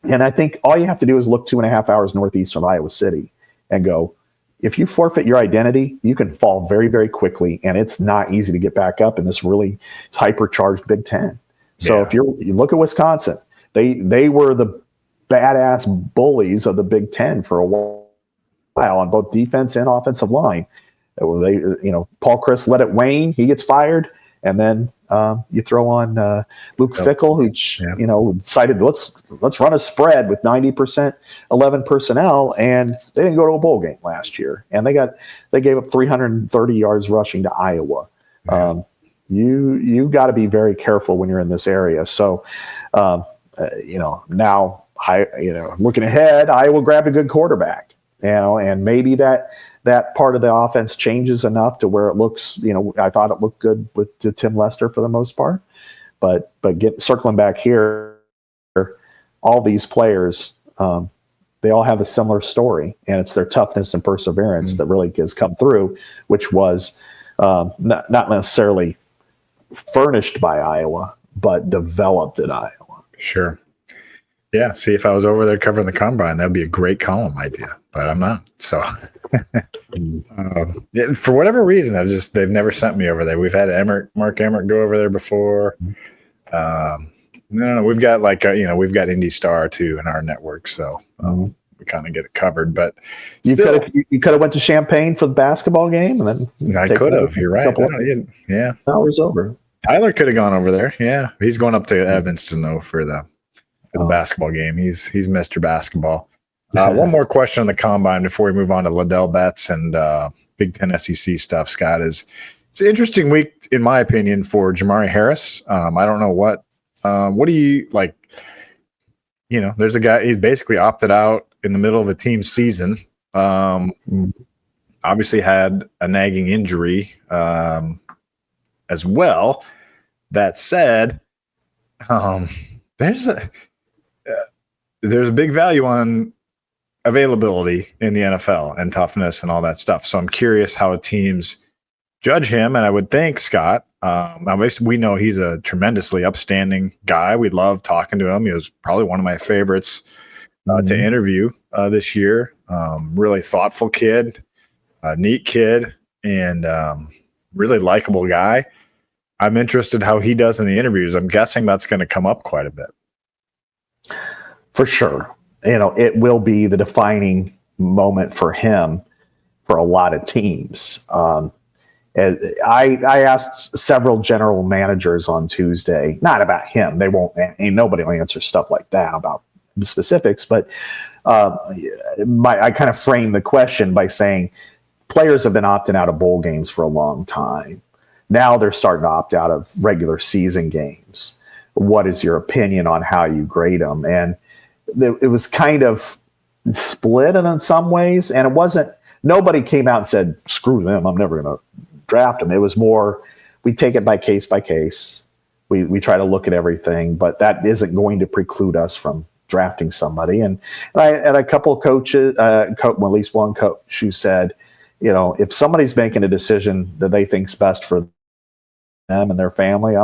Speaker 5: and I think all you have to do is look 2.5 hours northeast from Iowa City, and go, if you forfeit your identity, you can fall very, very quickly, and it's not easy to get back up in this really hypercharged Big Ten. So if you look at Wisconsin, they were the badass bullies of the Big Ten for a while on both defense and offensive line. Paul Chris let it wane. He gets fired, and then you throw on Luke Fickell, who decided let's run a spread with 90% 11 personnel, and they didn't go to a bowl game last year, and they gave up 330 yards rushing to Iowa. Yeah. You got to be very careful when you're in this area. So, now looking ahead, Iowa grabbed a good quarterback, and maybe that part of the offense changes enough to where it looks, I thought it looked good with Tim Lester for the most part, but circling back here, all these players, they all have a similar story, and it's their toughness and perseverance that really has come through, which was not necessarily furnished by Iowa, but developed at Iowa.
Speaker 4: Sure. Yeah. See, if I was over there covering the combine, that'd be a great column idea, but I'm not. So for whatever reason, they've never sent me over there. We've had Mark Emmert go over there before. No, we've got we've got Indy Star too in our network. So we kind of get it covered, but
Speaker 5: you could have went to Champaign for the basketball game, and then
Speaker 4: I could have. You're right. Yeah,
Speaker 5: hours over.
Speaker 4: Tyler could have gone over there. Yeah, he's going up to Evanston though for the basketball game. He's Mr. Basketball. One more question on the combine before we move on to Liddell Betts and Big Ten SEC stuff. Scott, it's an interesting week in my opinion for Jamari Harris. I don't know what do you like? There's a guy, he basically opted out in the middle of a team season. Obviously had a nagging injury as well. That said, there's a big value on availability in the NFL and toughness and all that stuff. So I'm curious how teams judge him. And I would think, Scott, obviously we know he's a tremendously upstanding guy. We love talking to him. He was probably one of my favorites to interview this year. Really thoughtful kid, neat kid, and really likable guy. I'm interested how he does in the interviews. I'm guessing that's going to come up quite a bit.
Speaker 5: For sure. It will be the defining moment for him for a lot of teams. I asked several general managers on Tuesday, not about him. Nobody will answer stuff like that about the specifics, but I kind of framed the question by saying players have been opting out of bowl games for a long time. Now they're starting to opt out of regular season games. What is your opinion on how you grade them? And it was kind of split in some ways, and it wasn't. Nobody came out and said, "Screw them, I'm never going to draft them." It was more, we take it by case by case. We try to look at everything, but that isn't going to preclude us from drafting somebody. And I had a couple of coaches, at least one coach who said, if somebody's making a decision that they think's best for them and their family,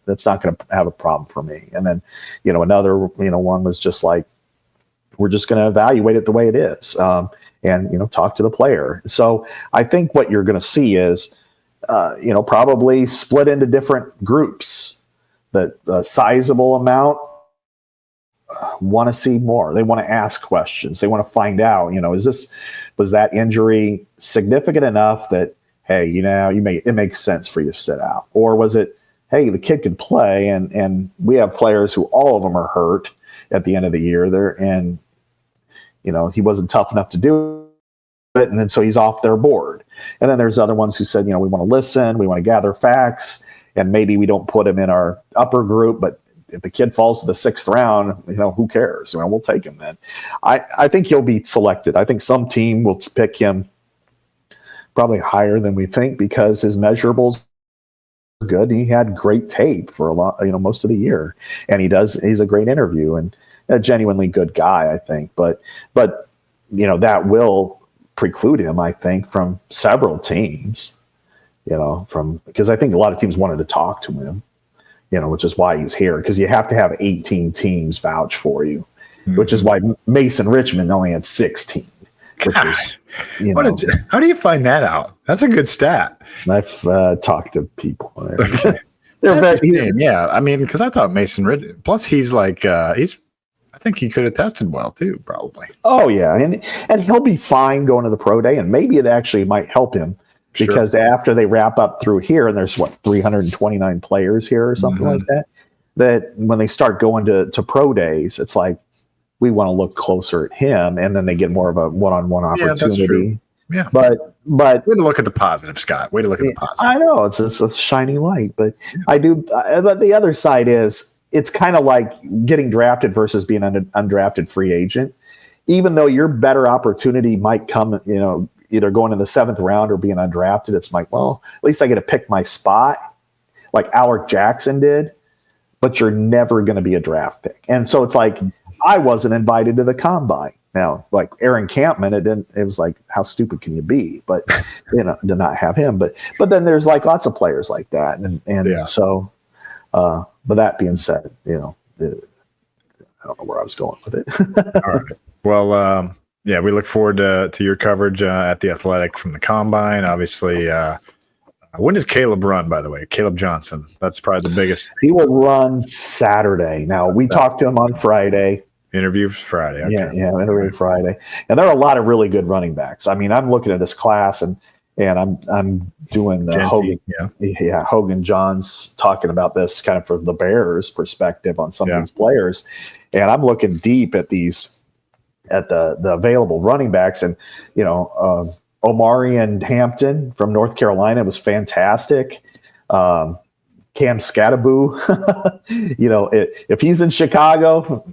Speaker 5: that's not gonna have a problem for me. And then, another, one was just like, we're just going to evaluate it the way it is. And talk to the player. So I think what you're going to see is, probably split into different groups. That a sizable amount want to see more. They want to ask questions. They want to find out. Was that injury significant enough that, hey, it makes sense for you to sit out, or was it, hey, the kid could play, and we have players who all of them are hurt at the end of the year there, and he wasn't tough enough to do it, and then so he's off their board. And then there's other ones who said, we want to listen, we want to gather facts, and maybe we don't put him in our upper group, but if the kid falls to the 6th round, who cares? We'll take him then. I think he'll be selected. I think some team will pick him probably higher than we think because his measurables are good. He had great tape for a lot, most of the year, and he's a great interview and a genuinely good guy, I think. But that will preclude him, I think, from several teams, because I think a lot of teams wanted to talk to him, which is why he's here, because you have to have 18 teams vouch for you, which is why Mason Richmond only had 16.
Speaker 4: Gosh, how do you find that out? That's a good stat.
Speaker 5: I've talked to people.
Speaker 4: Yeah, I mean, because I thought Mason Ridge. Plus, he's like I think he could have tested well too, probably.
Speaker 5: Oh yeah, and he'll be fine going to the pro day, and maybe it actually might help him because after they wrap up through here, and there's 329 players here or something like that. That when they start going to pro days, it's like we want to look closer at him, and then they get more of a one-on-one opportunity.
Speaker 4: Yeah,
Speaker 5: but
Speaker 4: way to look at the positive, Scott. Way to look at the positive.
Speaker 5: I know it's a shining light, but I do. But the other side is it's kind of like getting drafted versus being an undrafted free agent. Even though your better opportunity might come, either going in the 7th round or being undrafted, it's like, well, at least I get to pick my spot, like Alec Jackson did. But you're never going to be a draft pick, and so it's like I wasn't invited to the combine. Now, like Aaron Campman, it was like, how stupid can you be? But, to not have him. But then there's like lots of players like that. So, but that being said, I don't know where I was going with it.
Speaker 4: All right. Well, we look forward to your coverage at The Athletic from the combine. Obviously, when does Caleb run, by the way? Caleb Johnson. That's probably the biggest.
Speaker 5: He will run Saturday. Now, we talked to him on Friday.
Speaker 4: Interview Friday. Okay.
Speaker 5: Yeah, interview Friday. And there are a lot of really good running backs. I mean, I'm looking at this class and I'm doing the Hogan. Hogan John's talking about this kind of from the Bears' perspective on some of these players. And I'm looking deep at the available running backs, and Omarion Hampton from North Carolina was fantastic. Cam Skataboo, if he's in Chicago,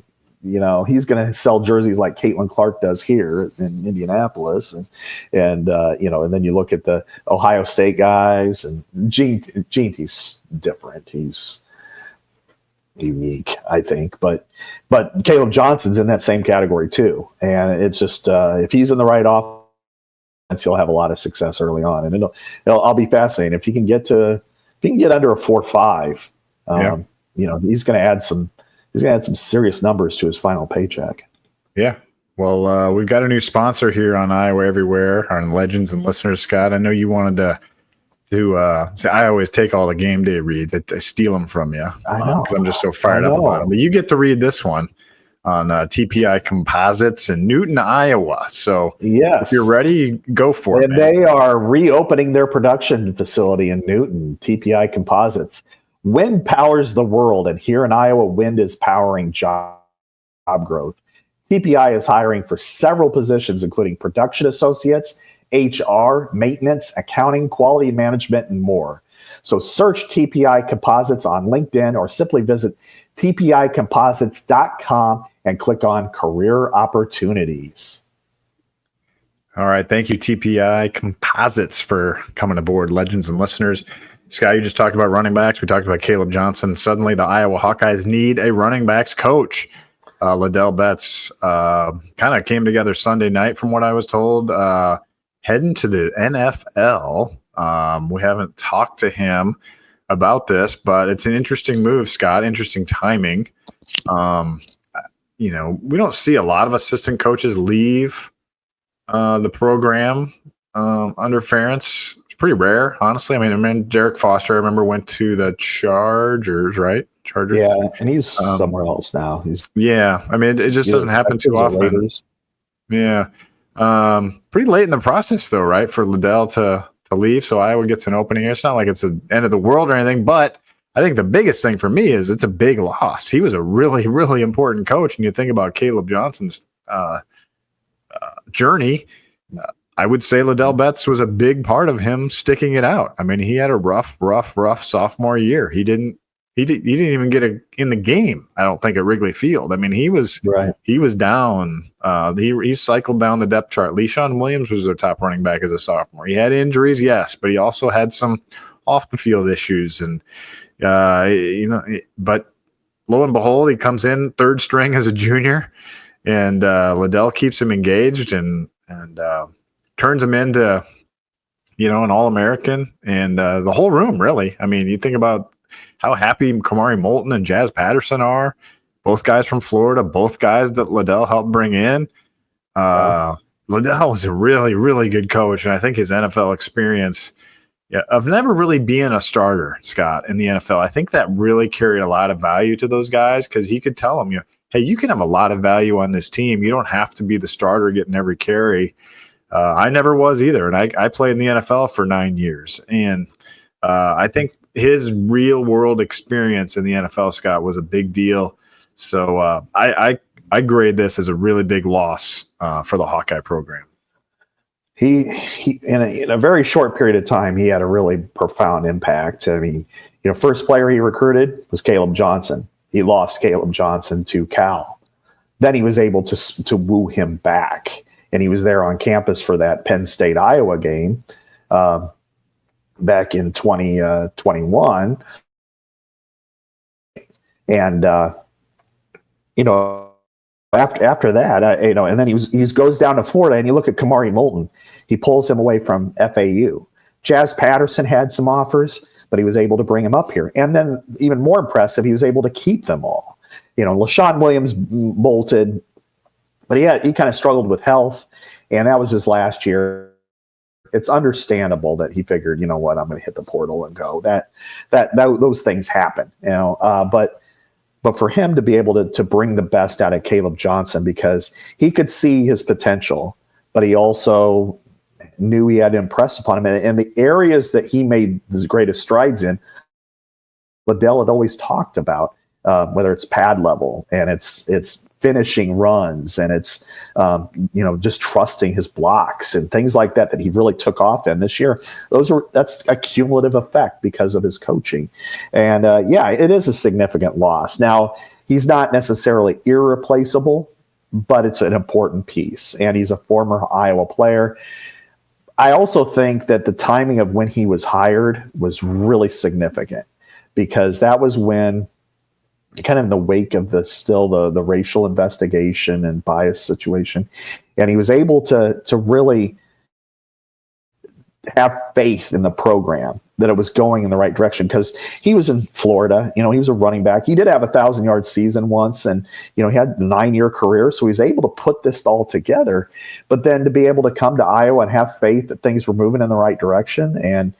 Speaker 5: he's going to sell jerseys like Caitlin Clark does here in Indianapolis. And then you look at the Ohio State guys, and Jeanty's different. He's unique, I think. But Caleb Johnson's in that same category too. And it's just, if he's in the right offense, he'll have a lot of success early on. And I'll be fascinated. If he can get under a 4.5, he's going to add some serious numbers to his final paycheck.
Speaker 4: Yeah. Well, we've got a new sponsor here on Iowa Everywhere, our legends and listeners. Scott, I know you wanted to say I always take all the game day reads. I steal them from you because I'm just so fired up about them. But you get to read this one on TPI Composites in Newton, Iowa. So if you're ready, go for it.
Speaker 5: And they are reopening their production facility in Newton, TPI Composites. Wind powers the world, and here in Iowa, wind is powering job growth. TPI is hiring for several positions, including production associates, HR, maintenance, accounting, quality management, and more. So search TPI Composites on LinkedIn or simply visit tpicomposites.com and click on Career Opportunities.
Speaker 4: All right. Thank you, TPI Composites, for coming aboard, legends and listeners. Scott, you just talked about running backs. We talked about Caleb Johnson. Suddenly, the Iowa Hawkeyes need a running backs coach. Liddell Betts kind of came together Sunday night, from what I was told, heading to the NFL. We haven't talked to him about this, but it's an interesting move, Scott. Interesting timing. We don't see a lot of assistant coaches leave the program under Ferentz. Pretty rare, honestly. I mean, Derek Foster, I remember, went to the Chargers, right? Chargers.
Speaker 5: Yeah, and he's somewhere else now.
Speaker 4: I mean, it just doesn't happen too often.
Speaker 5: Raiders.
Speaker 4: Yeah. Pretty late in the process, though, right, for Liddell to leave. So Iowa gets an opening here. It's not like it's the end of the world or anything, but I think the biggest thing for me is it's a big loss. He was a really, really important coach. And you think about Caleb Johnson's journey, I would say Liddell Betts was a big part of him sticking it out. I mean, he had a rough sophomore year. He didn't even get in the game, I don't think, at Wrigley Field. I mean, he was down. He cycled down the depth chart. Le'Shawn Williams was their top running back as a sophomore. He had injuries, yes, but he also had some off the field issues. And but lo and behold, he comes in third string as a junior, and Liddell keeps him engaged and turns him into, an All-American, and the whole room, really. I mean, you think about how happy Kamari Moulton and Jazz Patterson are, both guys from Florida, both guys that Liddell helped bring in. Liddell was a really, really good coach, and I think his NFL experience of never really being a starter, Scott, in the NFL, I think that really carried a lot of value to those guys because he could tell them, hey, you can have a lot of value on this team. You don't have to be the starter getting every carry. I never was either, and I played in the NFL for 9 years, and I think his real-world experience in the NFL, Scott, was a big deal. So I grade this as a really big loss for the Hawkeye program.
Speaker 5: He in a very short period of time, he had a really profound impact. I mean, first player he recruited was Caleb Johnson. He lost Caleb Johnson to Cal. Then he was able to woo him back, and he was there on campus for that Penn State-Iowa game back in 2021. And, after that, and then he goes down to Florida, and you look at Kamari Moulton. He pulls him away from FAU. Jazz Patterson had some offers, but he was able to bring him up here. And then even more impressive, he was able to keep them all. LaShawn Williams bolted, but he kind of struggled with health, and that was his last year. It's understandable that he figured, I'm going to hit the portal and go. That those things happen, But for him to be able to bring the best out of Caleb Johnson, because he could see his potential, but he also knew he had to impress upon him. And the areas that he made his greatest strides in, Liddell had always talked about, whether it's pad level and it's finishing runs and it's, just trusting his blocks and things like that he really took off in this year. That's a cumulative effect because of his coaching. And it is a significant loss. Now, he's not necessarily irreplaceable, but it's an important piece. And he's a former Iowa player. I also think that the timing of when he was hired was really significant, because that was when, kind of in the wake of the racial investigation and bias situation, and he was able to really have faith in the program that it was going in the right direction, because he was in Florida. He was a running back. He did have a 1,000-yard season once, and he had a 9-year career, so he was able to put this all together. But then to be able to come to Iowa and have faith that things were moving in the right direction, and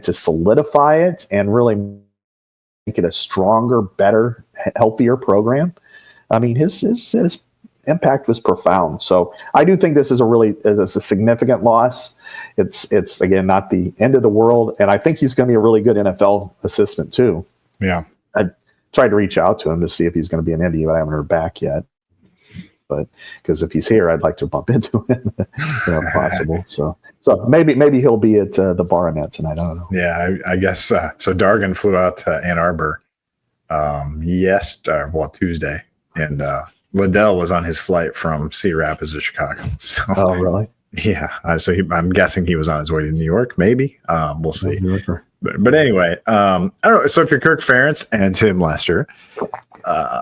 Speaker 5: to solidify it and really make it a stronger, better, healthier program. I mean, his impact was profound. So I do think this is a significant loss. It's again not the end of the world, and I think he's going to be a really good NFL assistant too. Yeah, I tried to reach out to him to see if he's going to be in Indy, but I haven't heard back yet. But because if he's here, I'd like to bump into him if possible. So maybe he'll be at the Baronet tonight. I don't know.
Speaker 4: Yeah, I guess so. Dargan flew out to Ann Arbor Tuesday, and Liddell was on his flight from Cedar Rapids to Chicago. So,
Speaker 5: oh, really?
Speaker 4: Yeah. So I'm guessing he was on his way to New York. Maybe we'll see. But anyway, I don't know. So if you're Kirk Ferentz and Tim Lester,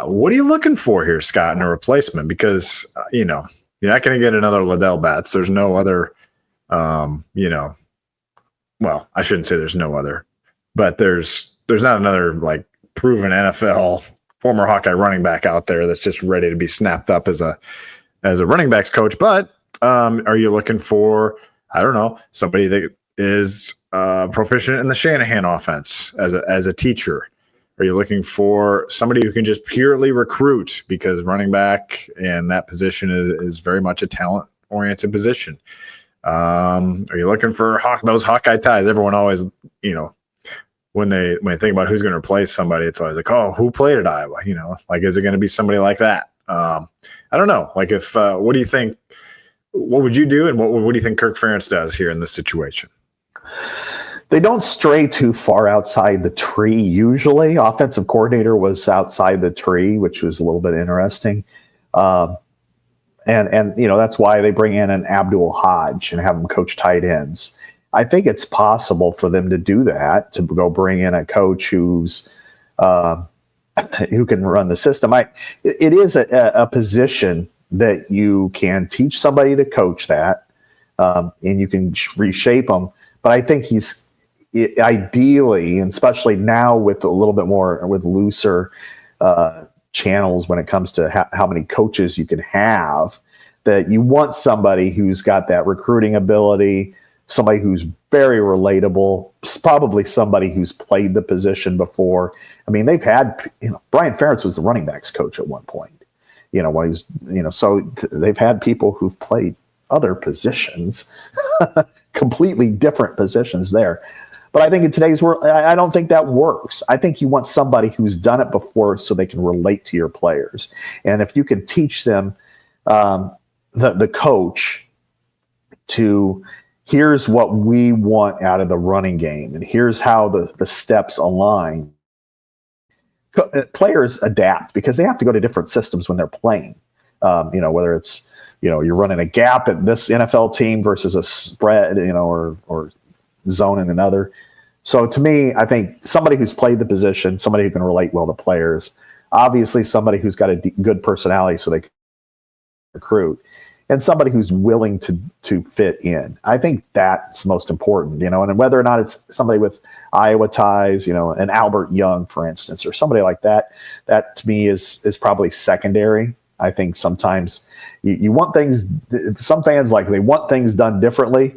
Speaker 4: what are you looking for here, Scott, in a replacement? Because you're not going to get another Liddell Batts. There's no other. Well, I shouldn't say there's no other, but there's not another like proven NFL former Hawkeye running back out there that's just ready to be snapped up as a running backs coach. But are you looking for, I don't know, somebody that is proficient in the Shanahan offense as a teacher? Are you looking for somebody who can just purely recruit, because running back and that position is very much a talent-oriented position? Are you looking for those Hawkeye ties? Everyone always, when they think about who's going to replace somebody, it's always like, oh, who played at Iowa? Like, is it going to be somebody like that? I don't know. Like, if what do you think? What would you do, and what do you think Kirk Ferentz does here in this situation?
Speaker 5: They don't stray too far outside the tree usually. Offensive coordinator was outside the tree, which was a little bit interesting. And that's why they bring in an Abdul Hodge and have him coach tight ends. I think it's possible for them to do that, to go bring in a coach who can run the system. It is a position that you can teach somebody to coach that, and you can reshape them. But I think he's ideally, and especially now with a little bit more with looser channels when it comes to how many coaches you can have, that you want somebody who's got that recruiting ability, somebody who's very relatable, probably somebody who's played the position before. I mean, they've had, Brian Ferentz was the running backs coach at one point, when he was, so they've had people who've played other positions, completely different positions there. But I think in today's world, I don't think that works. I think you want somebody who's done it before so they can relate to your players. And if you can teach them, the coach to, here's what we want out of the running game, and here's how the steps align. Players adapt because they have to go to different systems when they're playing. Whether it's, you're running a gap at this NFL team versus a spread, or zone in another. So to me, I think somebody who's played the position, somebody who can relate well to players, obviously somebody who's got a good personality so they can recruit, and somebody who's willing to fit in. I think that's most important, and whether or not it's somebody with Iowa ties, an Albert Young, for instance, or somebody like that, that to me is probably secondary. I think sometimes you want things, some fans they want things done differently,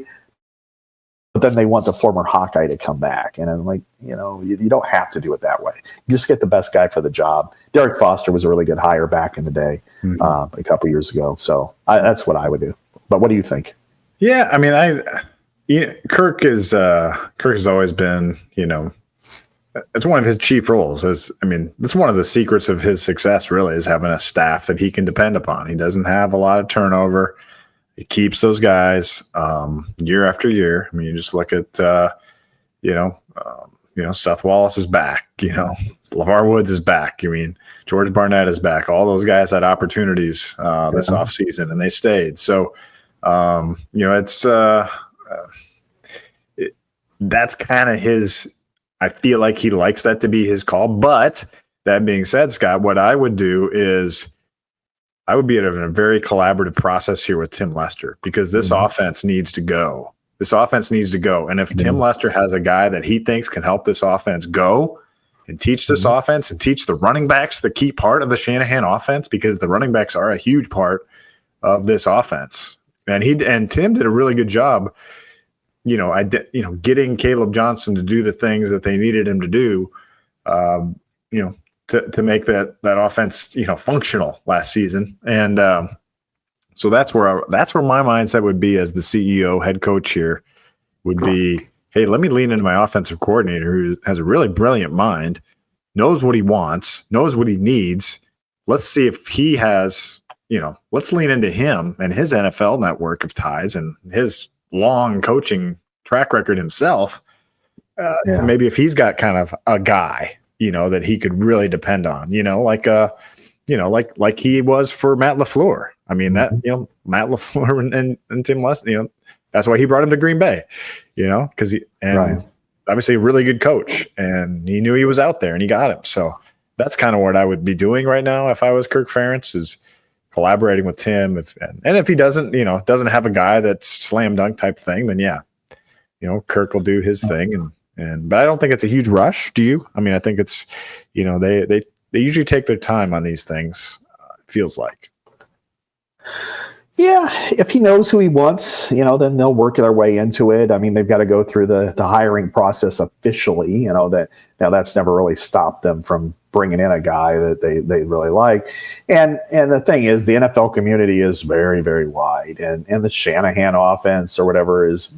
Speaker 5: but then they want the former Hawkeye to come back. And I'm like, you don't have to do it that way. You just get the best guy for the job. Derek Foster was a really good hire back in the day, a couple years ago. So that's what I would do. But what do you think?
Speaker 4: Yeah, I mean, Kirk has always been, it's one of his chief roles. That's one of the secrets of his success, really, is having a staff that he can depend upon. He doesn't have a lot of turnover. He keeps those guys year after year. I mean, you just look at, Seth Wallace is back. LeVar Woods is back. George Barnett is back. All those guys had opportunities this offseason, and they stayed. So, it's that's kind of his. I feel like he likes that to be his call. But that being said, Scott, what I would do is I would be in a very collaborative process here with Tim Lester, because this offense needs to go. This offense needs to go. And if Tim Lester has a guy that he thinks can help this offense go and teach this offense and teach the running backs the key part of the Shanahan offense, because the running backs are a huge part of this offense. And Tim did a really good job, getting Caleb Johnson to do the things that they needed him to do, to make that offense, functional last season. And so that's where my mindset would be as the CEO, head coach here, would be, hey, let me lean into my offensive coordinator who has a really brilliant mind, knows what he wants, knows what he needs. Let's see if he has, let's lean into him and his NFL network of ties and his long coaching track record himself. Maybe if he's got kind of a guy, that he could really depend on, like he was for Matt LaFleur. I mean, that, Matt LaFleur and Tim Lester, that's why he brought him to Green Bay, because obviously a really good coach, and he knew he was out there and he got him. So that's kind of what I would be doing right now if I was Kirk Ferentz, is collaborating with Tim. If he doesn't have a guy that's slam dunk type thing, then Kirk will do his thing. But I don't think it's a huge rush. Do you? I mean, I think it's, they usually take their time on these things. It feels like.
Speaker 5: Yeah, if he knows who he wants, then they'll work their way into it. I mean, they've got to go through the hiring process officially. That's never really stopped them from bringing in a guy that they really like. And the thing is, the NFL community is very, very wide, and the Shanahan offense or whatever is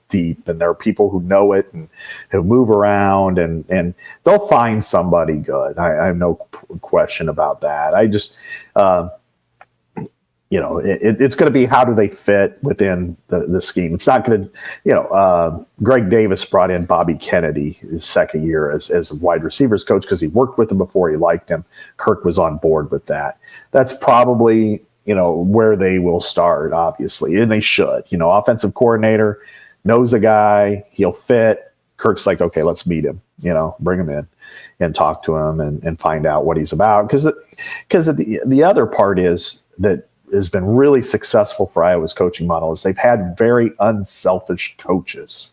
Speaker 5: deep, and there are people who know it and who move around, and they'll find somebody good. I have no question about that. I just it's going to be, how do they fit within the scheme? It's not going to, Greg Davis brought in Bobby Kennedy his second year as a wide receivers coach because he worked with him before, he liked him. Kirk was on board with that. That's probably, where they will start, obviously, and they should. Offensive coordinator knows a guy, he'll fit. Kirk's like, okay, let's meet him, bring him in and talk to him and find out what he's about. Because the other part is that has been really successful for Iowa's coaching model is they've had very unselfish coaches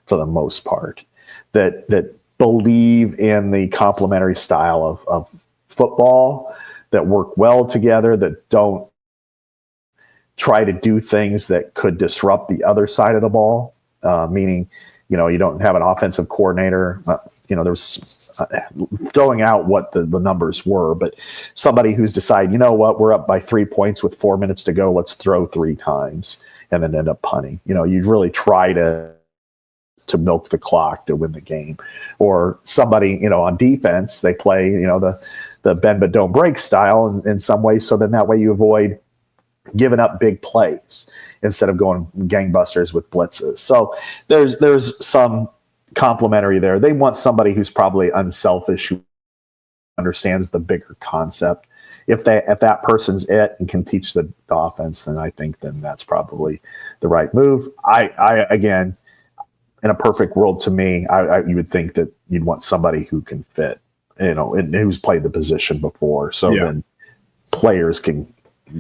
Speaker 5: for the most part that believe in the complementary style of football, that work well together, that don't try to do things that could disrupt the other side of the ball, meaning, you don't have an offensive coordinator. There's throwing out what the numbers were, but somebody who's decided, we're up by 3 points with 4 minutes to go. Let's throw 3 times and then end up punting. You'd really try to milk the clock to win the game. Or somebody, on defense, they play, the bend but don't break style in some ways. So then that way you avoid giving up big plays instead of going gangbusters with blitzes. So there's some complementary there. They want somebody who's probably unselfish, who understands the bigger concept. If that person's it and can teach the offense, then I think that's probably the right move. I again, in a perfect world, to me, you would think that you'd want somebody who can fit, and who's played the position before. So then players can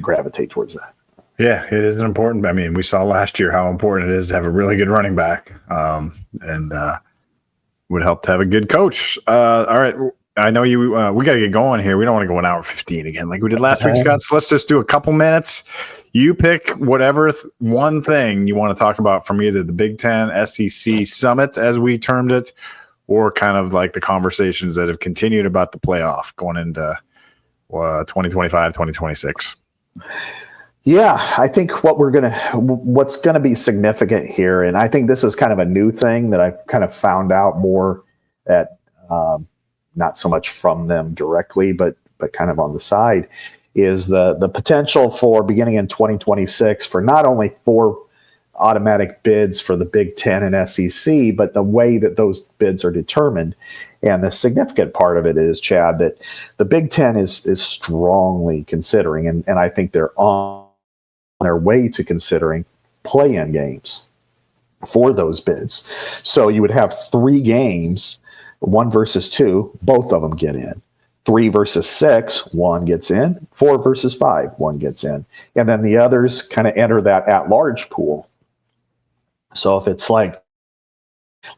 Speaker 5: gravitate towards that.
Speaker 4: Yeah, it is important. I mean, we saw last year how important it is to have a really good running back, and would help to have a good coach. All right, I know you. We got to get going here. We don't want to go an hour 15 again like we did last week, Scott. So let's just do a couple minutes. You pick whatever one thing you want to talk about from either the Big Ten, SEC Summit, as we termed it, or kind of like the conversations that have continued about the playoff going into 2025, 2026.
Speaker 5: Yeah, I think what's gonna be significant here, and I think this is kind of a new thing that I've kind of found out more at not so much from them directly, but kind of on the side, is the potential for beginning in 2026 for not only 4 automatic bids for the Big Ten and SEC, but the way that those bids are determined. And the significant part of it is, Chad, that the Big Ten is strongly considering, and I think they're on their way to considering play-in games for those bids. So you would have 3 games, 1 versus 2, both of them get in. 3 versus 6, 1 gets in. 4 versus 5, 1 gets in. And then the others kind of enter that at-large pool. So if it's like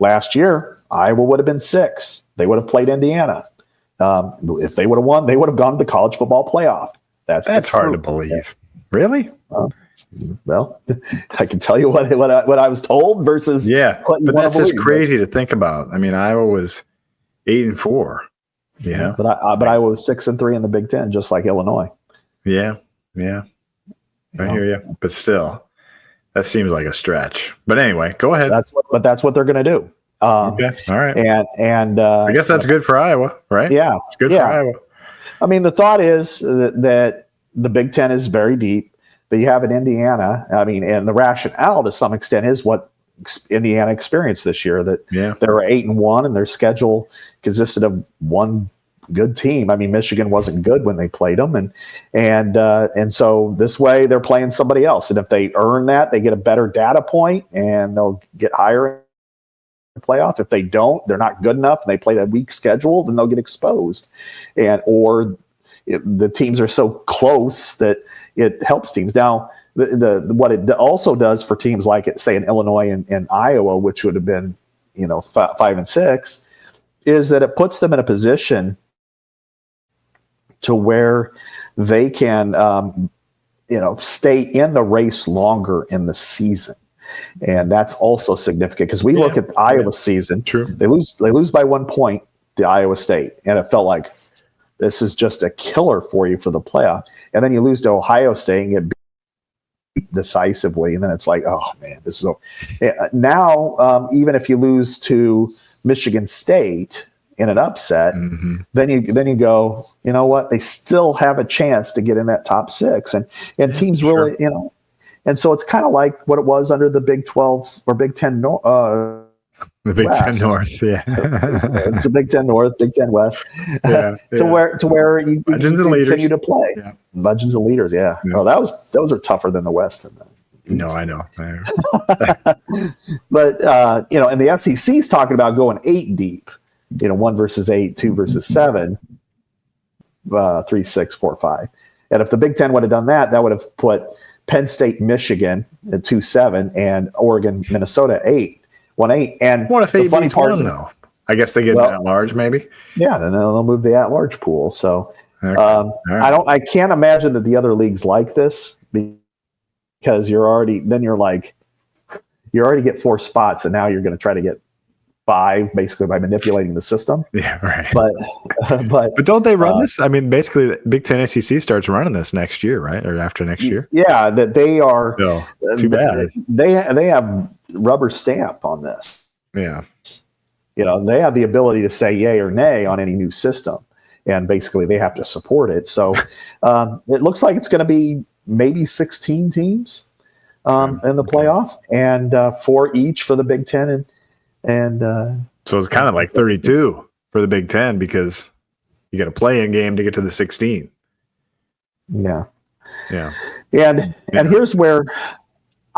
Speaker 5: last year, Iowa would have been 6. They would have played Indiana. If they would have won, they would have gone to the college football playoff. That's
Speaker 4: hard to believe. Really?
Speaker 5: Well, I can tell you what I was told versus
Speaker 4: but that's just crazy to think about. I mean, Iowa was 8-4. Yeah,
Speaker 5: but Iowa was 6-3 in the Big Ten, just like Illinois.
Speaker 4: Yeah. I hear you, but still, that seems like a stretch. But anyway, go ahead.
Speaker 5: That's what they're going to do.
Speaker 4: Okay, all right.
Speaker 5: And
Speaker 4: I guess that's good for Iowa, right?
Speaker 5: Yeah,
Speaker 4: it's good for Iowa.
Speaker 5: I mean, the thought is that the Big Ten is very deep. That you have in Indiana. I mean, and the rationale to some extent is what Indiana experienced this year. That they were 8-1, and their schedule consisted of one good team. I mean, Michigan wasn't good when they played them, and so this way they're playing somebody else. And if they earn that, they get a better data point, and they'll get higher in the playoff. If they don't, they're not good enough, and they play a weak schedule, then they'll get exposed. The teams are so close that it helps teams. Now, what it also does for teams like, say, in Illinois and Iowa, which would have been 5 and 6, is that it puts them in a position to where they can stay in the race longer in the season. And that's also significant because we look at the Iowa season. True. They lose by 1 point to Iowa State, and it felt like this is just a killer for you for the playoff. And then you lose to Ohio State and get beat decisively, and then it's like, oh man, this is over. Now, even if you lose to Michigan State in an upset, then you go, you know what? They still have a chance to get in that top 6, and teams really, and so it's kind of like what it was under the Big 12 or Big 10.
Speaker 4: The Big
Speaker 5: West.
Speaker 4: 10 North,
Speaker 5: the Big 10 North, Big 10 West, to where you continue to play. Yeah. Legends and leaders, yeah. Oh, those are tougher than the West.
Speaker 4: No, I know.
Speaker 5: But and the SEC's talking about going 8 deep. 1 versus 8, 2 versus 7, 3, 6, 4, 5. And if the Big Ten would have done that, that would have put Penn State, Michigan at 2-7, and Oregon, Minnesota 8. 1-8, and
Speaker 4: what if the funny part, though? I guess they get at large, maybe.
Speaker 5: Yeah, then they'll move the at large pool. So
Speaker 4: right.
Speaker 5: I can't imagine that the other leagues like this because you already get 4 spots, and now you're going to try to get 5 basically by manipulating the system.
Speaker 4: Yeah, right.
Speaker 5: But
Speaker 4: don't they run this? I mean, basically, the Big Ten SEC starts running this next year, right, or after next year?
Speaker 5: Yeah, that they are.
Speaker 4: So, too bad.
Speaker 5: They have rubber stamp on this.
Speaker 4: Yeah.
Speaker 5: They have the ability to say yay or nay on any new system, and basically they have to support it. So it looks like it's going to be maybe 16 teams in the playoff, and 4 each for the Big Ten, and
Speaker 4: so it's kind of like 32 for the Big Ten because you got a play-in game to get to the 16.
Speaker 5: Yeah.
Speaker 4: And
Speaker 5: here's where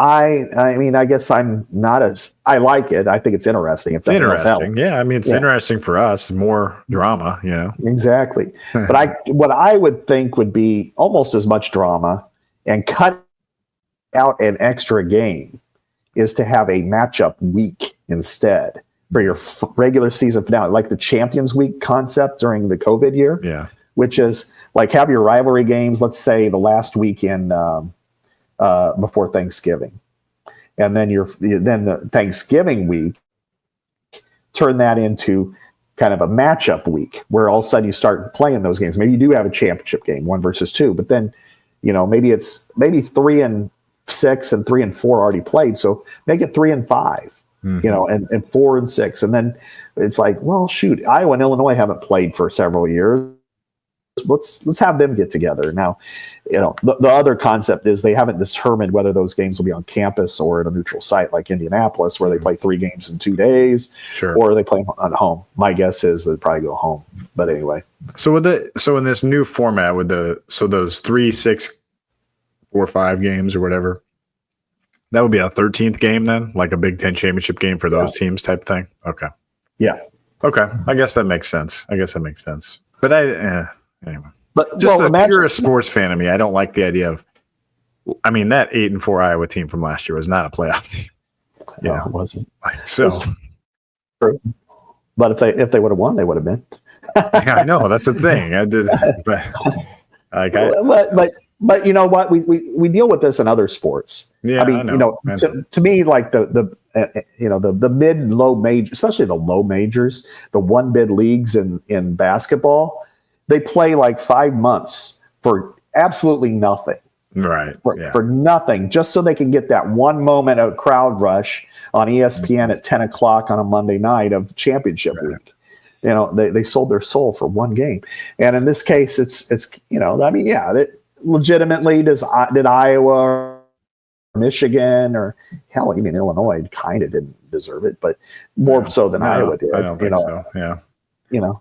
Speaker 5: I mean, I guess I'm not as I like it. I think it's interesting.
Speaker 4: It's interesting. Yeah, I mean, it's interesting for us. More drama,
Speaker 5: Exactly. But what I would think would be almost as much drama and cut out an extra game is to have a matchup week instead for your regular season finale, like the Champions Week concept during the COVID year.
Speaker 4: Yeah, which
Speaker 5: is like have your rivalry games. Let's say the last week in. Before Thanksgiving, and then then the Thanksgiving week, turn that into kind of a matchup week where all of a sudden you start playing those games. Maybe you do have a championship game, 1 versus 2, but then maybe 3 and 6 and 3 and 4 already played. So make it 3 and 5, and 4 and 6, and then it's like, well, shoot, Iowa and Illinois haven't played for several years. Let's have them get together. Now, the other concept is they haven't determined whether those games will be on campus or at a neutral site like Indianapolis, where they play 3 games in 2 days, or they play at home. My guess is they'd probably go home. But anyway,
Speaker 4: so in this new format with those 3, 6, 4, 5 games or whatever, that would be a 13th game then, like a Big Ten championship game for those teams type thing. Okay.
Speaker 5: Yeah.
Speaker 4: Okay. I guess that makes sense. But anyway,
Speaker 5: but
Speaker 4: just the purest sports fan of me, I don't like the idea of. I mean, that 8-4 Iowa team from last year was not a playoff team.
Speaker 5: No, it wasn't.
Speaker 4: So,
Speaker 5: true. But if they would have won, they would have been.
Speaker 4: Yeah, I know that's the thing. I did,
Speaker 5: but you know what? We deal with this in other sports.
Speaker 4: Yeah,
Speaker 5: I mean, to me, like the mid low major, especially the low majors, the 1 bid leagues in basketball. They play like 5 months for absolutely nothing.
Speaker 4: Right.
Speaker 5: For nothing, just so they can get that one moment of crowd rush on ESPN at 10 o'clock on a Monday night of championship week. They sold their soul for 1 game. And in this case, it's I mean, legitimately did Iowa or Michigan or hell, even Illinois kind of didn't deserve it, but more so than Iowa did.
Speaker 4: I don't think so. Yeah.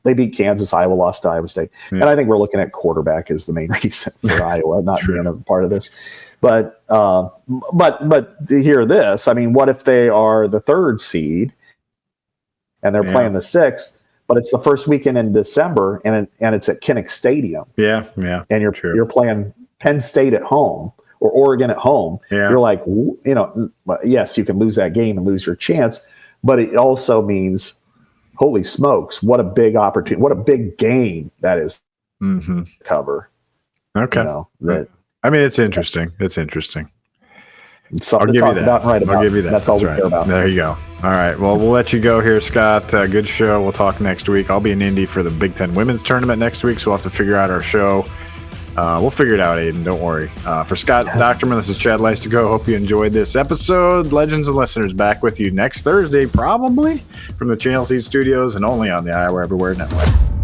Speaker 5: They beat Kansas. Iowa lost to Iowa State. Yeah. And I think we're looking at quarterback as the main reason for Iowa not being a part of this. But to hear this, I mean, what if they are the 3rd seed and they're playing the 6th, but it's the first weekend in December and it's at Kinnick Stadium.
Speaker 4: Yeah.
Speaker 5: And you're playing Penn State at home or Oregon at home. Yeah. You're like, yes, you can lose that game and lose your chance, but it also means, holy smokes, what a big opportunity, what a big game that is to cover.
Speaker 4: Okay. I mean, it's interesting.
Speaker 5: I'll give you that.
Speaker 4: I'll give you that.
Speaker 5: That's all we care about.
Speaker 4: There you go. All right. Well, we'll let you go here, Scott. Good show. We'll talk next week. I'll be in Indy for the Big Ten Women's Tournament next week, so we'll have to figure out our show. We'll figure it out, Aiden. Don't worry. For Scott Dochterman, this is Chad Leistikow. Hope you enjoyed this episode. Legends and listeners, back with you next Thursday, probably, from the Channel Seed Studios and only on the Iowa Everywhere Network.